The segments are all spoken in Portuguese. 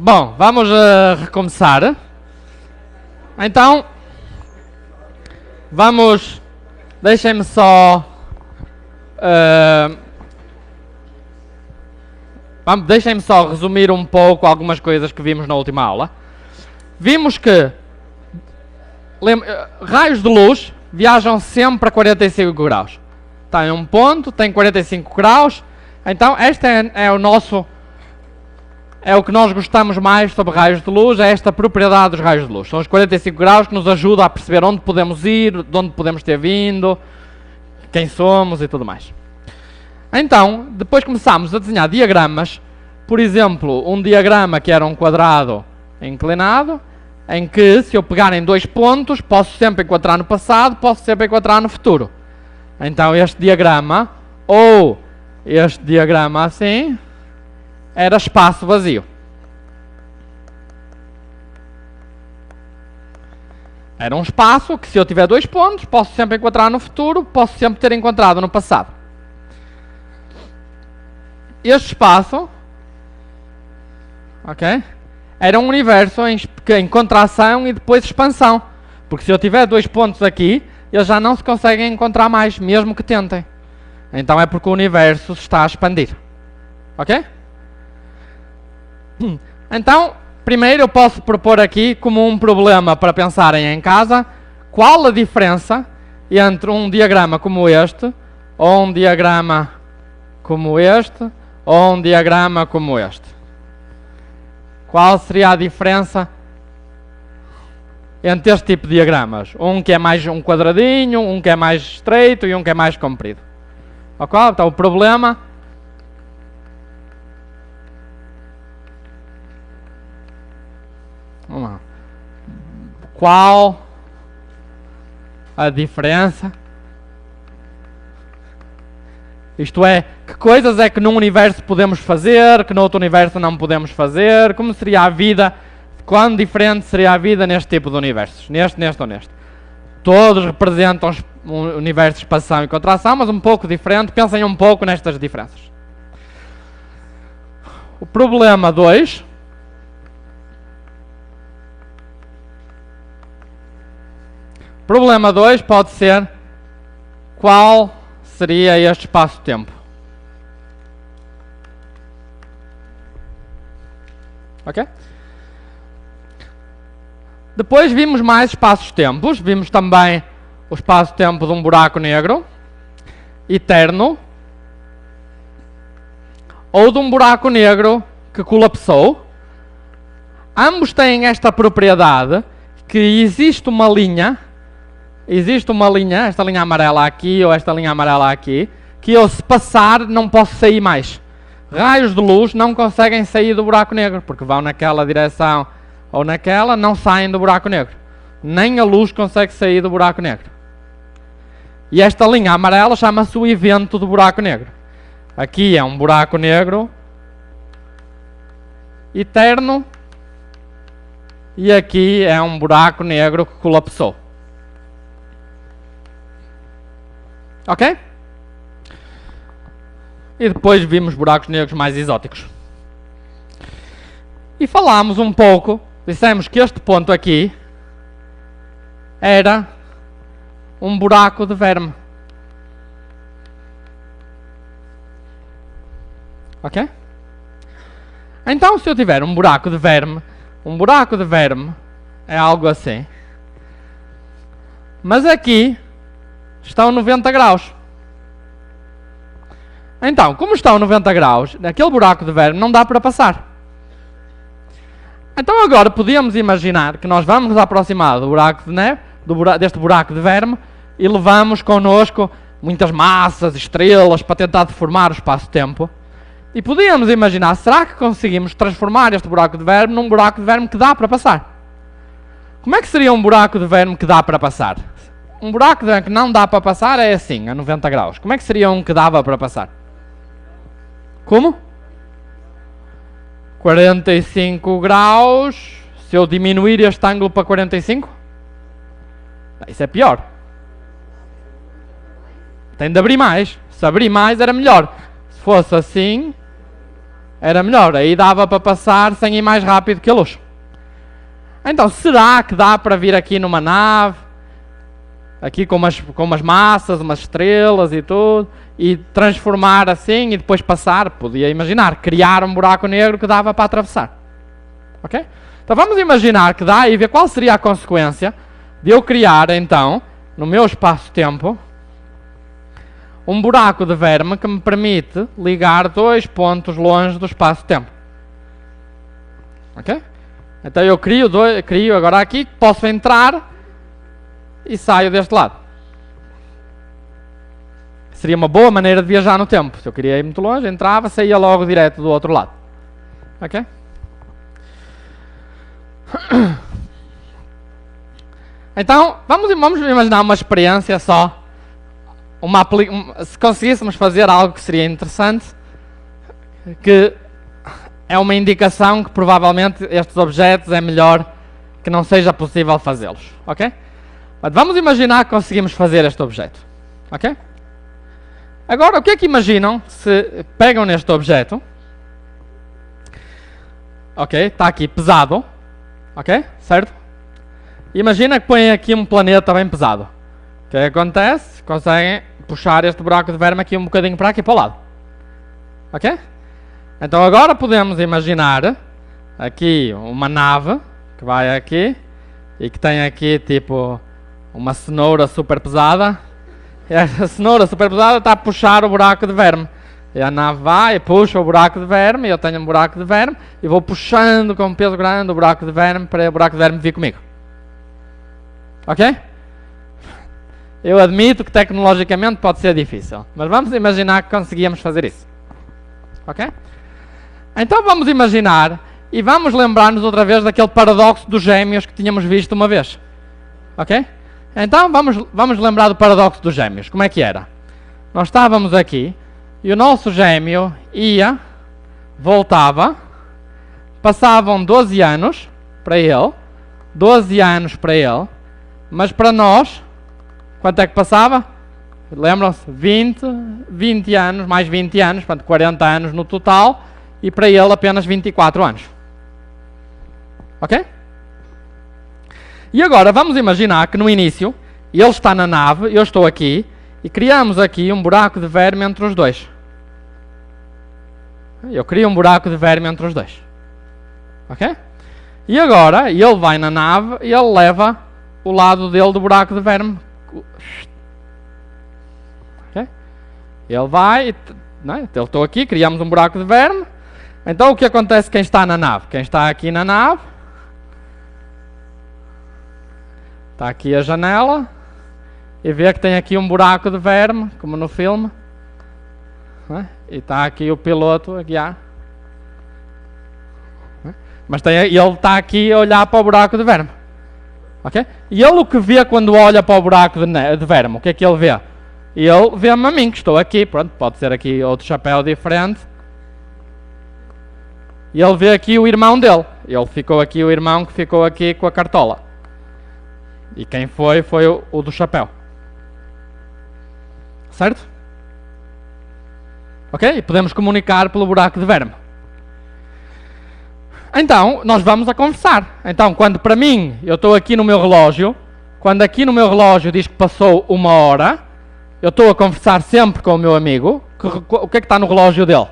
Bom, vamos recomeçar. Então, vamos... Deixem-me só... Deixem-me só resumir um pouco algumas coisas que vimos na última aula. Vimos que raios de luz viajam sempre a 45 graus. Está em um ponto, tem 45 graus. Então, este é o nosso... É o que nós gostamos mais sobre raios de luz, é esta propriedade dos raios de luz. São os 45 graus que nos ajudam a perceber onde podemos ir, de onde podemos ter vindo, quem somos e tudo mais. Então, depois começámos a desenhar diagramas. Por exemplo, um diagrama que era um quadrado inclinado, em que se eu pegar em dois pontos, posso sempre encontrar no passado, posso sempre encontrar no futuro. Então este diagrama, ou este diagrama assim, era espaço vazio. Era um espaço que, se eu tiver dois pontos, posso sempre encontrar no futuro, posso sempre ter encontrado no passado. Este espaço, ok, era um universo em contração e depois expansão. Porque se eu tiver dois pontos aqui, eles já não se conseguem encontrar mais, mesmo que tentem. Então é porque o universo se está a expandir. Ok? Então, primeiro eu posso propor aqui como um problema para pensarem em casa, qual a diferença entre um diagrama como este, ou um diagrama como este, ou um diagrama como este. Qual seria a diferença entre este tipo de diagramas? Um que é mais um quadradinho, um que é mais estreito e um que é mais comprido. Ok? Então o problema... Vamos lá. Qual a diferença? Isto é, que coisas é que num universo podemos fazer, que no outro universo não podemos fazer? Como seria a vida? Quão diferente seria a vida neste tipo de universos? Neste ou neste? Todos representam um universo de expansão e contração, mas um pouco diferente. Pensem um pouco nestas diferenças. O problema 2... Problema 2 pode ser qual seria este espaço-tempo. Ok? Depois vimos mais espaços-tempos. Vimos também o espaço-tempo de um buraco negro eterno ou de um buraco negro que colapsou. Ambos têm esta propriedade que existe uma linha, esta linha amarela aqui ou esta linha amarela aqui, que eu, se passar, não posso sair mais. Raios de luz não conseguem sair do buraco negro, porque vão naquela direção ou naquela, não saem do buraco negro. Nem a luz consegue sair do buraco negro. E esta linha amarela chama-se o evento do buraco negro. Aqui é um buraco negro eterno e aqui é um buraco negro que colapsou. Ok? E depois vimos buracos negros mais exóticos. E falámos um pouco, dissemos que este ponto aqui era um buraco de verme. Ok? Então, se eu tiver um buraco de verme é algo assim. Mas aqui estão 90 graus. Então, como estão 90 graus, naquele buraco de verme não dá para passar. Então agora podíamos imaginar que nós vamos nos aproximar do buraco de neve, deste buraco de verme, e levamos connosco muitas massas, estrelas, para tentar deformar o espaço-tempo. E podíamos imaginar, será que conseguimos transformar este buraco de verme num buraco de verme que dá para passar? Como é que seria um buraco de verme que dá para passar? Um buraco de verme que não dá para passar é assim, a 90 graus. Como é que seria um que dava para passar? Como? 45 graus. Se eu diminuir este ângulo para 45? Isso é pior. Tem de abrir mais. Se abrir mais era melhor. Se fosse assim, Era melhor, aí dava para passar sem ir mais rápido que a luz. Então, será que dá para vir aqui numa nave, aqui com umas massas, umas estrelas e tudo, e transformar assim e depois passar? Podia imaginar, criar um buraco negro que dava para atravessar. Ok? Então vamos imaginar que dá e ver qual seria a consequência de eu criar, então, no meu espaço-tempo, um buraco de verme que me permite ligar 2 pontos longe do espaço-tempo. Ok? Então eu crio agora aqui, posso entrar e saio deste lado. Seria uma boa maneira de viajar no tempo. Se eu queria ir muito longe, entrava, saía logo direto do outro lado. Ok? Então, vamos imaginar uma experiência só. Se conseguíssemos fazer algo que seria interessante, que é uma indicação que provavelmente estes objetos é melhor que não seja possível fazê-los. Ok? Mas vamos imaginar que conseguimos fazer este objeto. Ok? Agora, o que é que imaginam se pegam neste objeto? Ok? Está aqui pesado. Ok? Certo? Imagina que põem aqui um planeta bem pesado. O que acontece? Conseguem puxar este buraco de verme aqui um bocadinho para aqui para o lado. Ok? Então agora podemos imaginar aqui uma nave que vai aqui e que tem aqui tipo uma cenoura super pesada. E essa cenoura super pesada está a puxar o buraco de verme. E a nave vai e puxa o buraco de verme, e eu tenho um buraco de verme, e vou puxando com um peso grande o buraco de verme para o buraco de verme vir comigo. Ok? Eu admito que tecnologicamente pode ser difícil, mas vamos imaginar que conseguíamos fazer isso. Ok? Então vamos imaginar e vamos lembrar-nos outra vez daquele paradoxo dos gêmeos que tínhamos visto uma vez. Ok? Então vamos lembrar do paradoxo dos gêmeos. Como é que era? Nós estávamos aqui e o nosso gêmeo ia, voltava, passavam 12 anos para ele, 12 anos para ele, mas para nós, quanto é que passava? Lembram-se? 20 anos, mais 20 anos, portanto 40 anos no total, e para ele apenas 24 anos. Ok? E agora vamos imaginar que no início, ele está na nave, eu estou aqui, e criamos aqui um buraco de verme entre os dois. Eu crio um buraco de verme entre os dois. Ok? E agora, ele vai na nave e ele leva o lado dele do buraco de verme. Ok? Ele vai, não é? Eu estou aqui, criamos um buraco de verme. Então o que acontece quem está na nave? Quem está aqui na nave, está aqui a janela, e vê que tem aqui um buraco de verme, como no filme, não é? E está aqui o piloto a guiar. Não é? Mas ele está aqui a olhar para o buraco de verme. Okay? E ele o que vê quando olha para o buraco de verme? O que é que ele vê? Ele vê-me a mim, que estou aqui. Pronto, pode ser aqui outro chapéu diferente. E ele vê aqui o irmão dele. Ele ficou aqui, o irmão que ficou aqui com a cartola. E quem foi o do chapéu. Certo? Ok? E podemos comunicar pelo buraco de verme. Então, nós vamos a conversar. Então, quando para mim, eu estou aqui no meu relógio, quando aqui no meu relógio diz que passou 1 hora, eu estou a conversar sempre com o meu amigo. O que é que está no relógio dele?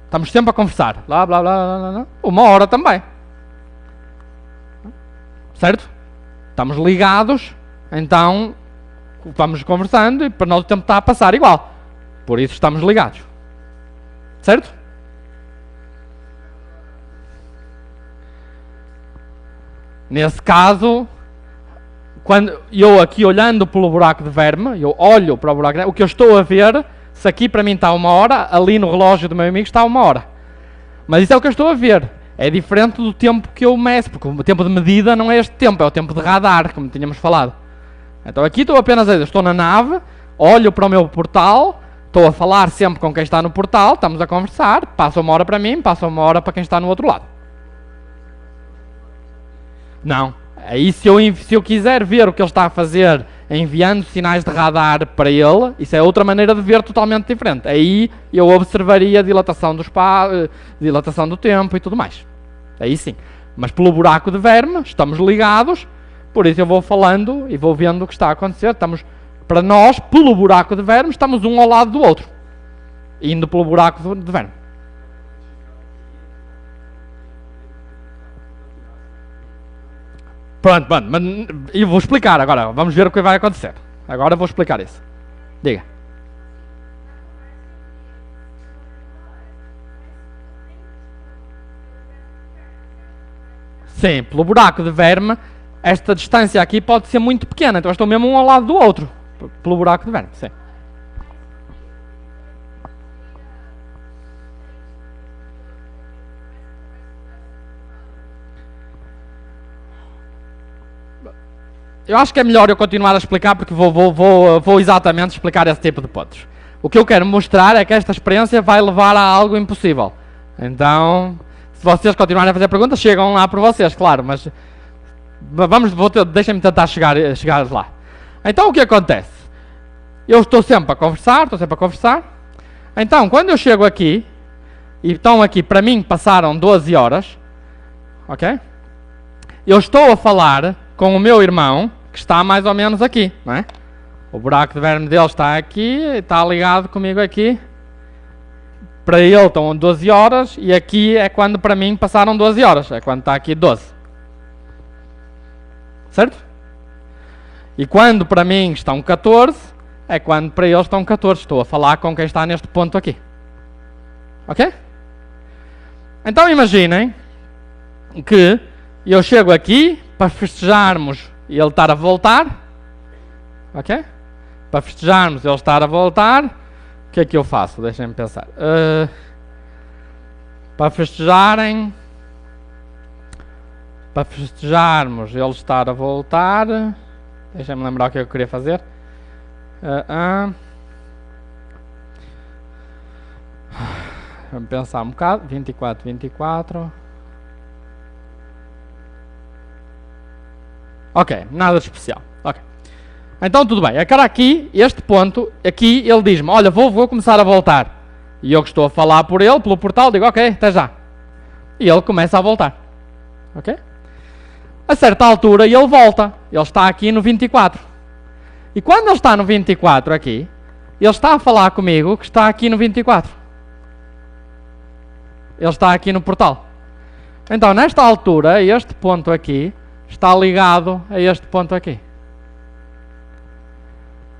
Estamos sempre a conversar. Blá, blá, blá, blá, blá. 1 hora também. Certo? Estamos ligados, então vamos conversando e para nós o tempo está a passar igual. Por isso estamos ligados. Certo? Nesse caso, quando eu aqui olhando pelo buraco de verme, eu olho para o buraco de verme, o que eu estou a ver, se aqui para mim está 1 hora, ali no relógio do meu amigo está 1 hora. Mas isso é o que eu estou a ver. É diferente do tempo que eu meço, porque o tempo de medida não é este tempo, é o tempo de radar, como tínhamos falado. Então aqui estou apenas a dizer, estou na nave, olho para o meu portal, estou a falar sempre com quem está no portal, estamos a conversar, passa 1 hora para mim, passa 1 hora para quem está no outro lado. Não. Aí se eu quiser ver o que ele está a fazer enviando sinais de radar para ele, isso é outra maneira de ver totalmente diferente. Aí eu observaria a dilatação do espaço, dilatação do tempo e tudo mais. Aí sim. Mas pelo buraco de verme, estamos ligados, por isso eu vou falando e vou vendo o que está a acontecer. Estamos, para nós, pelo buraco de verme, estamos um ao lado do outro, indo pelo buraco de verme. Pronto, mas eu vou explicar agora, vamos ver o que vai acontecer. Agora eu vou explicar isso. Diga. Sim, pelo buraco de verme, esta distância aqui pode ser muito pequena, então eu estou mesmo um ao lado do outro, pelo buraco de verme, sim. Eu acho que é melhor eu continuar a explicar, porque vou exatamente explicar esse tipo de pontos. O que eu quero mostrar é que esta experiência vai levar a algo impossível. Então, se vocês continuarem a fazer perguntas, chegam lá por vocês, claro, mas deixem-me tentar chegar lá. Então, o que acontece? Eu estou sempre a conversar. Então, quando eu chego aqui, e estão aqui, para mim, passaram 12 horas, ok? Eu estou a falar com o meu irmão, que está mais ou menos aqui, não é? O buraco de verme dele está aqui, está ligado comigo aqui. Para ele estão 12 horas, e aqui é quando para mim passaram 12 horas, é quando está aqui 12. Certo? E quando para mim estão 14, é quando para eles estão 14. Estou a falar com quem está neste ponto aqui. Ok? Então imaginem que eu chego aqui para festejarmos e ele estar a voltar. Ok? Para festejarmos ele estar a voltar. O que é que eu faço? Deixem-me pensar. Para festejarmos ele estar a voltar. Deixem-me lembrar o que eu queria fazer. Vamos pensar um bocado. 24. Ok, nada de especial. Ok. Então tudo bem. Agora aqui, este ponto, aqui ele diz-me, olha, vou começar a voltar. E eu que estou a falar por ele, pelo portal, digo, ok, até já. E ele começa a voltar. Ok? A certa altura ele volta. Ele está aqui no 24. E quando ele está no 24 aqui, ele está a falar comigo que está aqui no 24. Ele está aqui no portal. Então, nesta altura, este ponto aqui está ligado a este ponto aqui.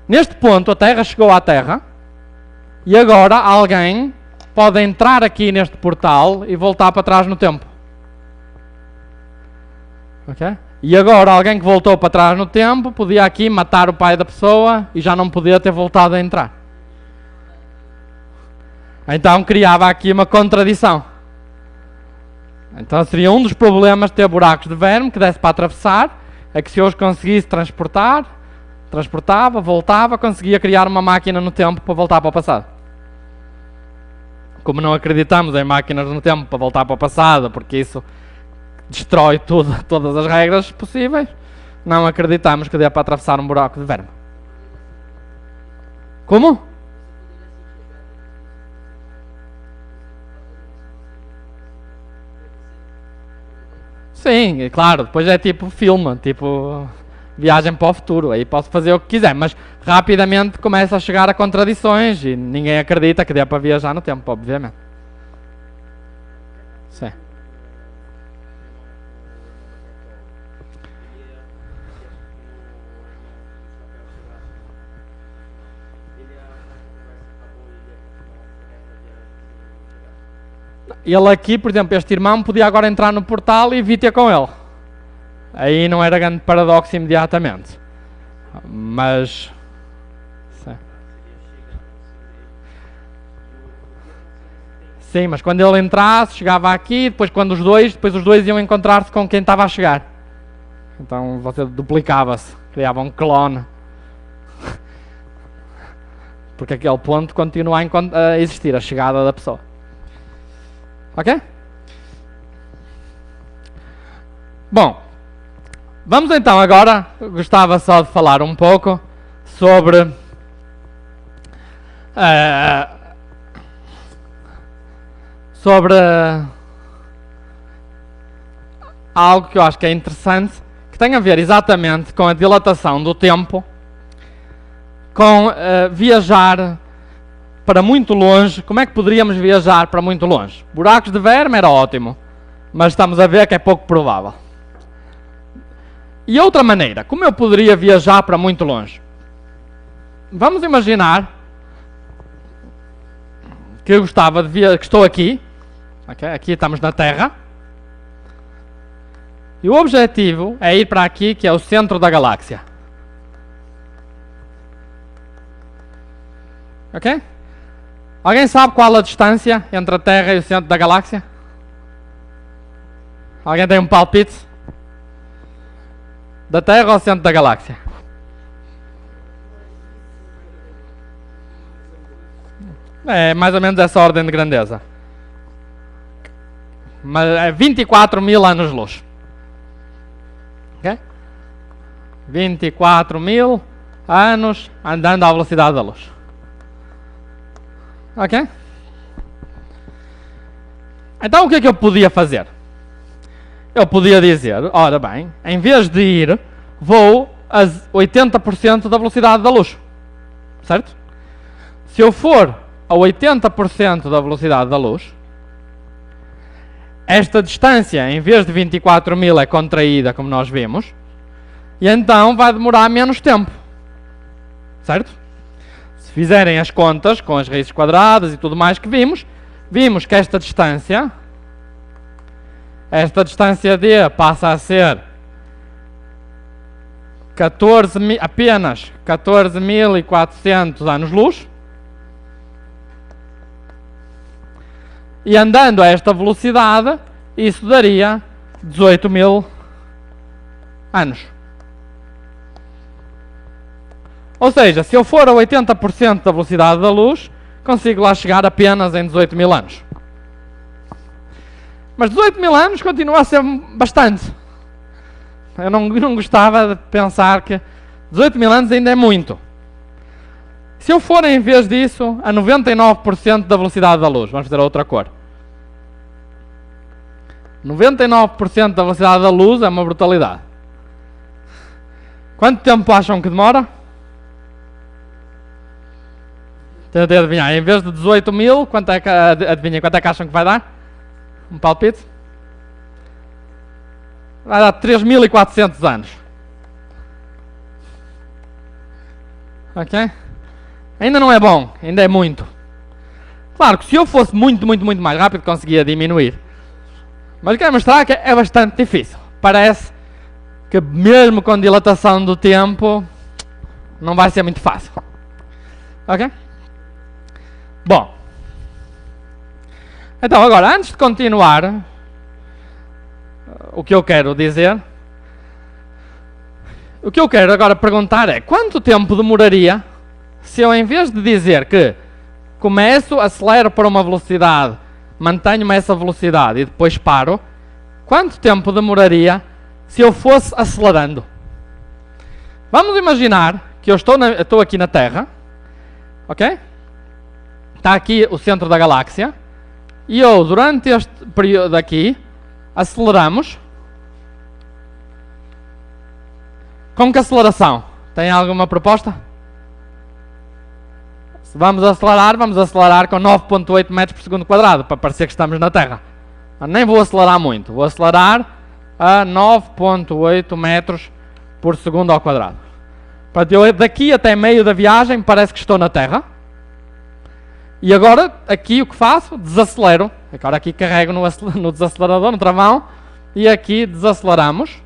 Neste ponto, a Terra chegou à Terra e agora alguém pode entrar aqui neste portal e voltar para trás no tempo. Ok? E agora alguém que voltou para trás no tempo podia aqui matar o pai da pessoa e já não podia ter voltado a entrar. Então criava aqui uma contradição. Então seria um dos problemas de ter buracos de verme que desse para atravessar, é que se eu os conseguisse transportava, voltava, conseguia criar uma máquina no tempo para voltar para o passado. Como não acreditamos em máquinas no tempo para voltar para o passado, porque isso destrói todas as regras possíveis, não acreditamos que dê para atravessar um buraco de verme. Como? Sim, claro, depois é tipo filme, tipo viagem para o futuro, aí posso fazer o que quiser, mas rapidamente começa a chegar a contradições e ninguém acredita que dê para viajar no tempo, obviamente. Sim. Ele aqui, por exemplo, este irmão podia agora entrar no portal e vir ter com ele. Aí não era grande paradoxo imediatamente. Mas... Sim, mas quando ele entrasse, chegava aqui, depois os dois iam encontrar-se com quem estava a chegar. Então você duplicava-se, criava um clone. Porque aquele ponto continua a existir, a chegada da pessoa. Ok? Bom, Vamos então agora, gostava só de falar um pouco sobre algo que eu acho que é interessante, que tem a ver exatamente com a dilatação do tempo, com viajar para muito longe. Como é que poderíamos viajar para muito longe? Buracos de verme era ótimo, mas estamos a ver que é pouco provável. E outra maneira, como eu poderia viajar para muito longe? Vamos imaginar que eu gostava de que estou aqui, okay? Aqui estamos na Terra, e o objetivo é ir para aqui, que é o centro da galáxia. Ok? Alguém sabe qual a distância entre a Terra e o centro da galáxia? Alguém tem um palpite? Da Terra ao centro da galáxia? É mais ou menos essa ordem de grandeza. Mas é 24 mil anos-luz. Ok? 24 mil anos andando à velocidade da luz. Ok? Então o que é que eu podia fazer? Eu podia dizer, ora bem, em vez de ir, vou a 80% da velocidade da luz. Certo? Se eu for a 80% da velocidade da luz, esta distância, em vez de 24 mil, é contraída, como nós vimos, e então vai demorar menos tempo. Certo? Se fizerem as contas com as raízes quadradas e tudo mais que vimos que esta distância D passa a ser apenas 14.400 anos-luz. E andando a esta velocidade, isso daria 18 mil anos. Ou seja, se eu for a 80% da velocidade da luz, consigo lá chegar apenas em 18 mil anos. Mas 18 mil anos continua a ser bastante. Eu não gostava de pensar que 18 mil anos ainda é muito. Se eu for, em vez disso, a 99% da velocidade da luz, vamos fazer outra cor. 99% da velocidade da luz é uma brutalidade. Quanto tempo acham que demora? Tentei adivinhar. Em vez de 18 mil, adivinhem quanto é que acham que vai dar? Um palpite? Vai dar 3.400 anos. Ok? Ainda não é bom, ainda é muito. Claro que se eu fosse muito mais rápido, conseguia diminuir. Mas quero mostrar que é bastante difícil. Parece que mesmo com dilatação do tempo, não vai ser muito fácil. Ok? Bom. Então agora, antes de continuar, o que eu quero dizer, o que eu quero agora perguntar é, quanto tempo demoraria se eu, em vez de dizer que começo, acelero para uma velocidade, mantenho-me essa velocidade e depois paro, quanto tempo demoraria se eu fosse acelerando? Vamos imaginar que eu estou aqui na Terra, ok? Está aqui o centro da galáxia, e eu, durante este período aqui, aceleramos. Com que aceleração? Tem alguma proposta? Se vamos acelerar com 9.8 metros por segundo quadrado, para parecer que estamos na Terra. Nem vou acelerar muito, vou acelerar a 9.8 metros por segundo ao quadrado. Portanto, eu daqui até meio da viagem parece que estou na Terra. E agora, aqui o que faço? Desacelero. Agora aqui carrego no desacelerador, no travão, e aqui desaceleramos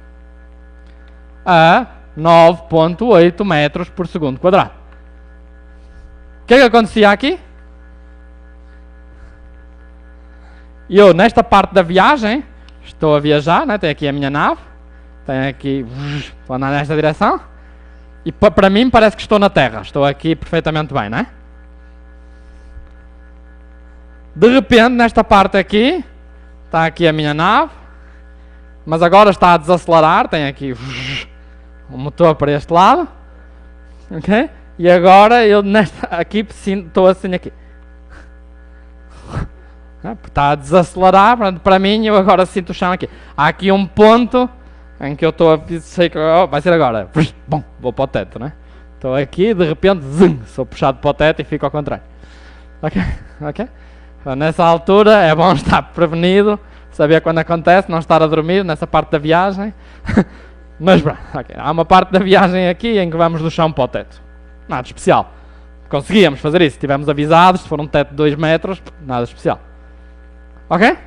a 9.8 metros por segundo quadrado. O que é que acontecia aqui? Eu, nesta parte da viagem, estou a viajar, né? Tenho aqui a minha nave, tenho aqui, vou andar nesta direção, e para mim parece que estou na Terra, estou aqui perfeitamente bem, não é? De repente, nesta parte aqui, está aqui a minha nave, mas agora está a desacelerar, tem aqui o motor para este lado, ok? E agora eu aqui estou assim aqui. Está a desacelerar, para mim eu agora sinto o chão aqui. Há aqui um ponto em que eu estou a sei que vai ser agora. Bom, vou para o teto, né? Estou aqui, de repente, sou puxado para o teto e fico ao contrário. Ok? Então, nessa altura é bom estar prevenido, saber quando acontece, não estar a dormir nessa parte da viagem. Mas pronto, há uma parte da viagem aqui em que vamos do chão para o teto. Nada de especial. Conseguíamos fazer isso, estivemos avisados, se for um teto de 2 metros, nada de especial. Ok?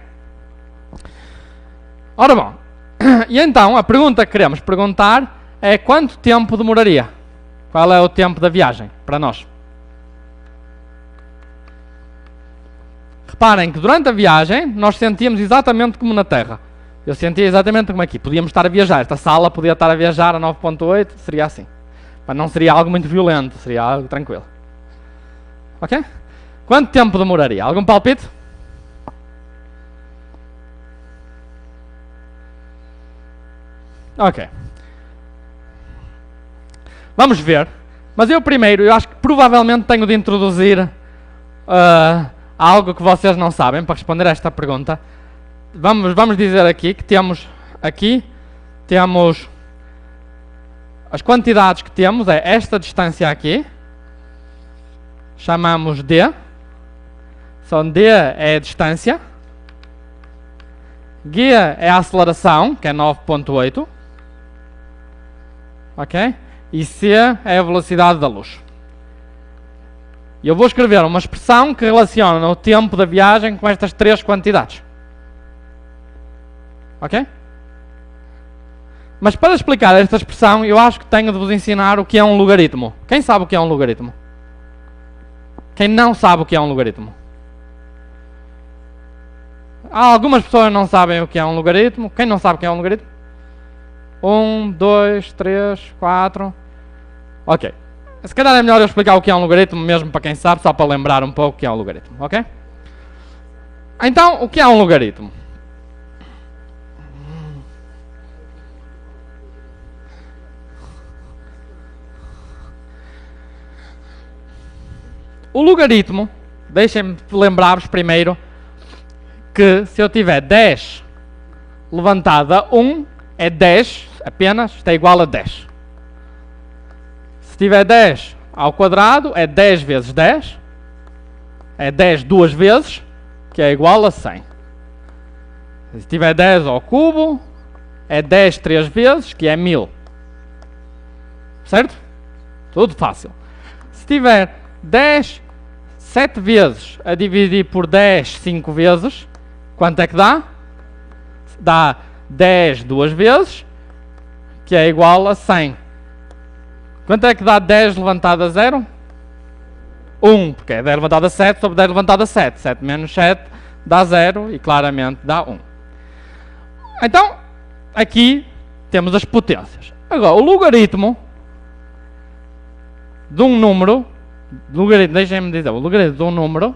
Ora bom, e então a pergunta que queremos perguntar é quanto tempo demoraria? Qual é o tempo da viagem para nós? Reparem que durante a viagem nós sentíamos exatamente como na Terra. Eu sentia exatamente como aqui. Podíamos estar a viajar. Esta sala podia estar a viajar a 9.8, seria assim. Mas não seria algo muito violento, seria algo tranquilo. Ok? Quanto tempo demoraria? Algum palpite? Ok. Vamos ver. Mas eu primeiro, eu acho que provavelmente tenho de introduzir algo que vocês não sabem para responder a esta pergunta. Vamos dizer aqui que temos as quantidades que temos, é esta distância aqui, chamamos D. Então D é a distância, G é a aceleração, que é 9.8, ok? E C é a velocidade da luz. E eu vou escrever uma expressão que relaciona o tempo da viagem com estas 3 quantidades. Ok? Mas para explicar esta expressão, eu acho que tenho de vos ensinar o que é um logaritmo. Quem sabe o que é um logaritmo? Quem não sabe o que é um logaritmo? Algumas pessoas não sabem o que é um logaritmo. Quem não sabe o que é um logaritmo? 1, 2, 3, 4. Ok. Se calhar é melhor eu explicar o que é um logaritmo, mesmo para quem sabe, só para lembrar um pouco o que é um logaritmo, ok? Então, o que é um logaritmo? O logaritmo, deixem-me lembrar-vos primeiro que se eu tiver 10 levantado a 1, é 10 apenas, isto é igual a 10. Se tiver 10 ao quadrado, é 10 vezes 10, é 10 duas vezes, que é igual a 100. Se tiver 10 ao cubo, é 10 três vezes, que é 1000. Certo? Tudo fácil. Se tiver 10 7 vezes a dividir por 10 5 vezes, quanto é que dá? Dá 10 duas vezes, que é igual a 100. Quanto é que dá 10 levantado a 0? 1, porque é 10 levantado a 7 sobre 10 levantado a 7. 7 menos 7 dá 0 e claramente dá 1. Então, aqui temos as potências. Agora, o logaritmo de um número, deixem-me dizer, o logaritmo de um número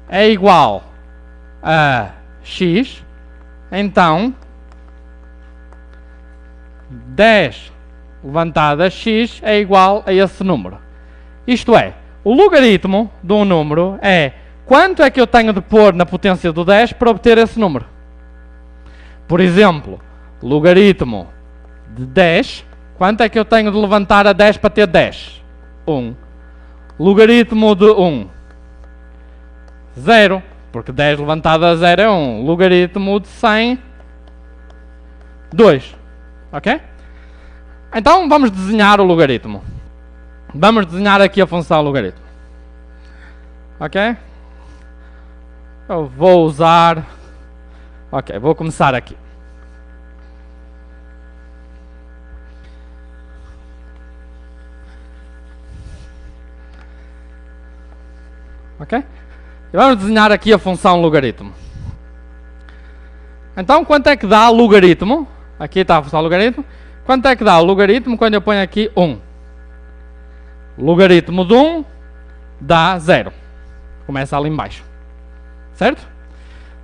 é igual a x, então 10 levantado a x é igual a esse número. Isto é, o logaritmo de um número é quanto é que eu tenho de pôr na potência do 10 para obter esse número. Por exemplo, logaritmo de 10, quanto é que eu tenho de levantar a 10 para ter 10? 1. Logaritmo de 1, 0, porque 10 levantado a 0 é 1. Logaritmo de 100, 2. Ok? Então vamos desenhar o logaritmo. Vamos desenhar aqui a função logaritmo. Ok? Eu vou usar... Ok, vou começar aqui. Ok? E vamos desenhar aqui a função logaritmo. Então, quanto é que dá logaritmo? Aqui está a função logaritmo. Quanto é que dá o logaritmo quando eu ponho aqui 1? Logaritmo de 1 dá 0. Começa ali embaixo. Certo?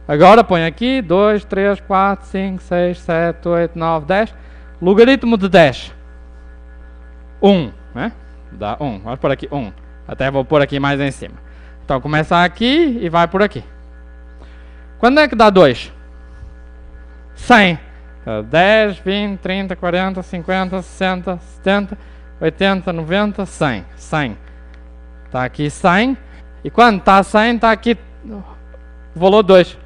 Agora põe aqui 2, 3, 4, 5, 6, 7, 8, 9, 10. Logaritmo de 10. 1, né? Dá 1. Vamos pôr aqui 1. Até vou pôr aqui mais em cima. Então começa aqui e vai por aqui. Quando é que dá 2? 100. 10, 20, 30, 40, 50, 60, 70, 80, 90, 100. 100. Está aqui 100. E quando está 100, está aqui o valor 2.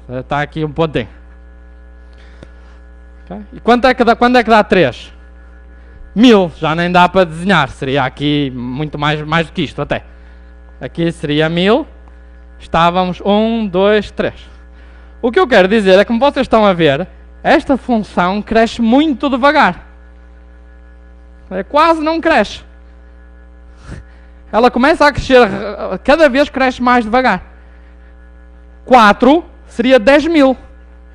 Está aqui um pontinho. Okay? E quando é que dá 3? 1000. Já nem dá para desenhar. Seria aqui muito mais do que isto até. Aqui seria 1000. Estávamos 1, 2, 3. O que eu quero dizer é que, como vocês estão a ver, esta função cresce muito devagar. Quase não cresce. Ela começa a crescer, cada vez cresce mais devagar. 4 seria 10.000.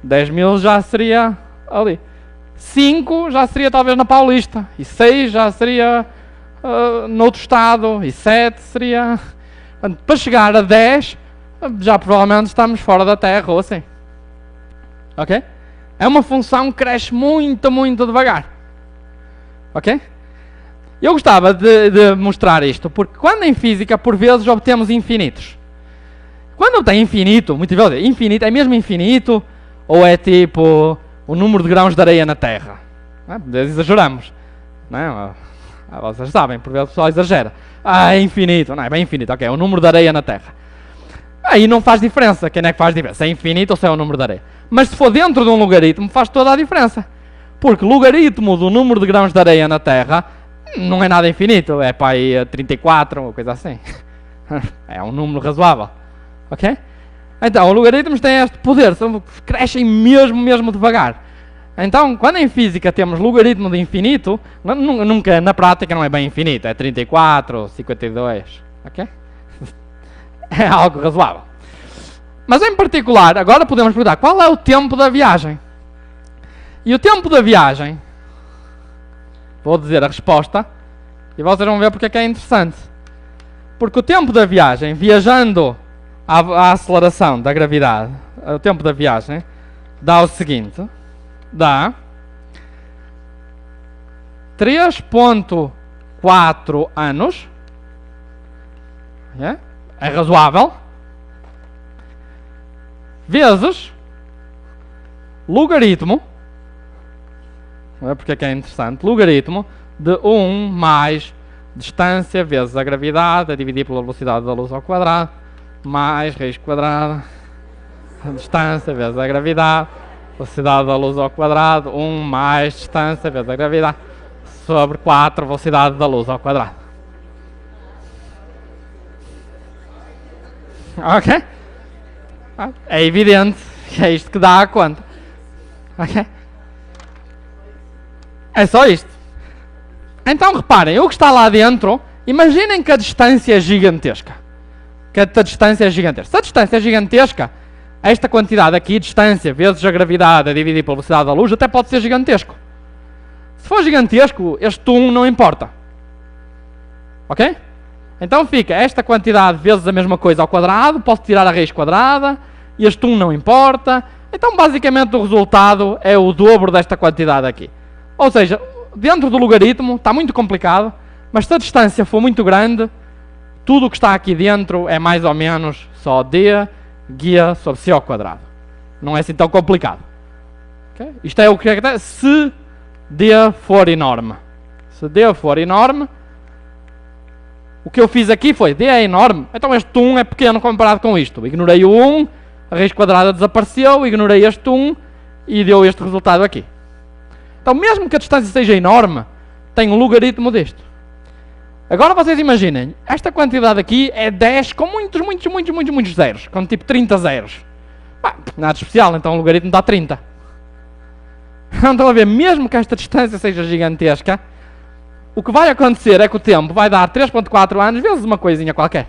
10.000 já seria ali. 5 já seria talvez na Paulista. E 6 já seria noutro estado. E 7 seria... Para chegar a 10, já provavelmente estamos fora da Terra ou assim. Ok? É uma função que cresce muito, muito devagar. Ok? Eu gostava de mostrar isto, porque quando em física, por vezes, obtemos infinitos. Quando eu tenho infinito, muitas vezes, infinito é mesmo infinito, ou é tipo o número de grãos de areia na Terra. Não é? Exageramos. Não é? Vocês sabem, por vezes o pessoal exagera. É infinito. Não, é bem infinito. Ok, é o número de areia na Terra. Aí não faz diferença. Quem é que faz diferença? Se é infinito ou se é o número de areia. Mas se for dentro de um logaritmo, faz toda a diferença. Porque logaritmo do número de grãos de areia na Terra não é nada infinito. É para aí 34 ou coisa assim. É um número razoável. Ok? Então, os logaritmos têm este poder. Crescem mesmo devagar. Então, quando em física temos logaritmo de infinito, nunca, na prática não é bem infinito. É 34, 52. Ok? É algo razoável. Mas em particular, agora podemos perguntar, qual é o tempo da viagem? E o tempo da viagem, vou dizer a resposta, e vocês vão ver porque é que é interessante. Porque o tempo da viagem, viajando à aceleração da gravidade, o tempo da viagem, dá o seguinte, dá 3.4 anos, é razoável, vezes logaritmo, não é porque é que é interessante, logaritmo de 1 mais distância vezes a gravidade, a dividir pela velocidade da luz ao quadrado, mais raiz quadrada, a distância vezes a gravidade, velocidade da luz ao quadrado, 1 mais distância vezes a gravidade, sobre 4, velocidade da luz ao quadrado. Ok? É evidente que é isto que dá a conta. Ok? É só isto. Então reparem, o que está lá dentro, imaginem que a distância é gigantesca. Se a distância é gigantesca, esta quantidade aqui, distância vezes a gravidade a dividir pela velocidade da luz, até pode ser gigantesco. Se for gigantesco, este 1 não importa. Ok? Então fica esta quantidade vezes a mesma coisa ao quadrado, posso tirar a raiz quadrada, e este 1 não importa. Então basicamente o resultado é o dobro desta quantidade aqui. Ou seja, dentro do logaritmo está muito complicado, mas se a distância for muito grande, tudo o que está aqui dentro é mais ou menos só d guia sobre c ao quadrado. Não é assim tão complicado. Okay? Isto é o que acontece se d for enorme. Se d for enorme, o que eu fiz aqui foi, d é enorme, então este 1 é pequeno comparado com isto. Ignorei o 1, a raiz quadrada desapareceu, ignorei este 1 e deu este resultado aqui. Então mesmo que a distância seja enorme, tem um logaritmo disto. Agora vocês imaginem, esta quantidade aqui é 10 com muitos zeros, com tipo 30 zeros. Nada especial, então o logaritmo dá 30. Então estão a ver, mesmo que esta distância seja gigantesca, o que vai acontecer é que o tempo vai dar 3.4 anos vezes uma coisinha qualquer.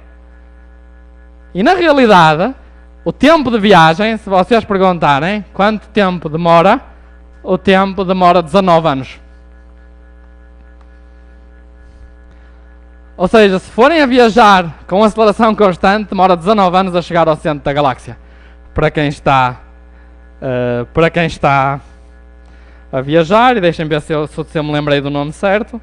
E na realidade, o tempo de viagem, se vocês perguntarem quanto tempo demora, o tempo demora 19 anos. Ou seja, se forem a viajar com aceleração constante, demora 19 anos a chegar ao centro da galáxia. para quem está a viajar, e deixem ver se eu me lembrei do nome certo.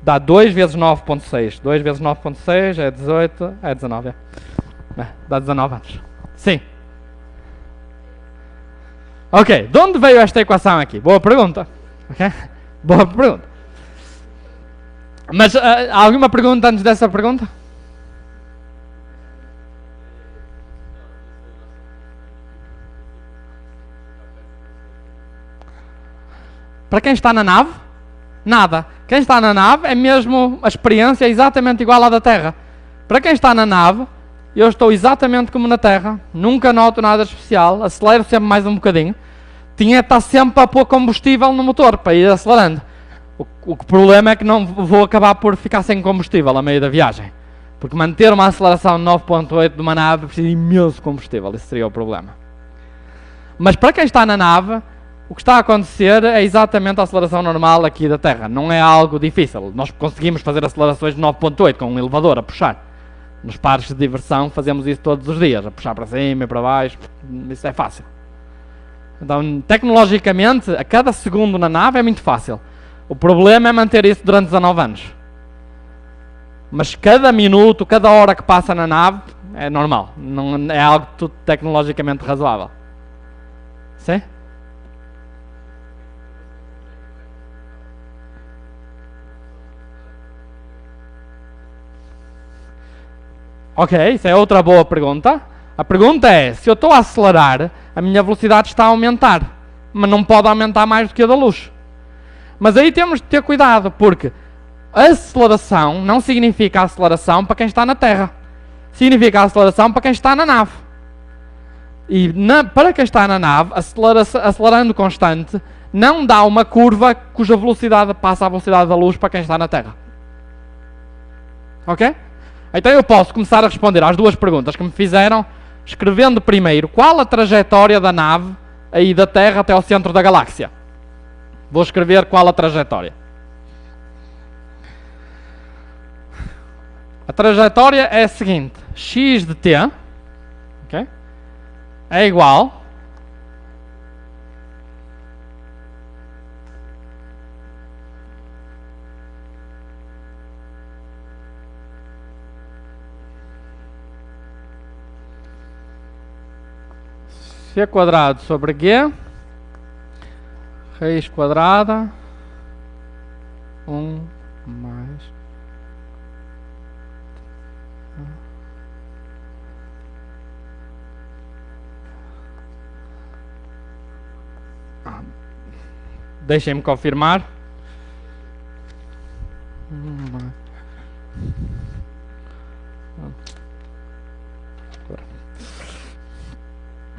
Dá 2 vezes 9.6. 2 vezes 9.6 é 18, é 19. Dá 19 anos. Sim. Ok, de onde veio esta equação aqui? Boa pergunta. Okay? Boa pergunta. Mas alguma pergunta antes dessa pergunta? Para quem está na nave, nada. Quem está na nave é mesmo a experiência exatamente igual à da Terra. Para quem está na nave, eu estou exatamente como na Terra, nunca noto nada especial, acelero sempre mais um bocadinho. Tinha de estar sempre a pôr combustível no motor para ir acelerando. O problema é que não vou acabar por ficar sem combustível a meio da viagem. Porque manter uma aceleração de 9.8 de uma nave precisa de imenso combustível, esse seria o problema. Mas para quem está na nave, o que está a acontecer é exatamente a aceleração normal aqui da Terra. Não é algo difícil. Nós conseguimos fazer acelerações de 9.8 com um elevador a puxar. Nos parques de diversão fazemos isso todos os dias, a puxar para cima e para baixo. Isso é fácil. Então, tecnologicamente, a cada segundo na nave é muito fácil. O problema é manter isso durante 19 anos. Mas cada minuto, cada hora que passa na nave é normal. Não é algo tudo tecnologicamente razoável. Sim? Ok, isso é outra boa pergunta. A pergunta é, se eu estou a acelerar, a minha velocidade está a aumentar, mas não pode aumentar mais do que a da luz. Mas aí temos de ter cuidado, porque a aceleração não significa aceleração para quem está na Terra. Significa aceleração para quem está na nave. E para quem está na nave, acelerando constante, não dá uma curva cuja velocidade passa a velocidade da luz para quem está na Terra. Ok? Então eu posso começar a responder às duas perguntas que me fizeram, escrevendo primeiro qual a trajetória da nave aí da Terra até ao centro da galáxia. Vou escrever qual a trajetória. A trajetória é a seguinte: x de t, okay, é igual c quadrado sobre g raiz quadrada 1 mais deixem-me confirmar.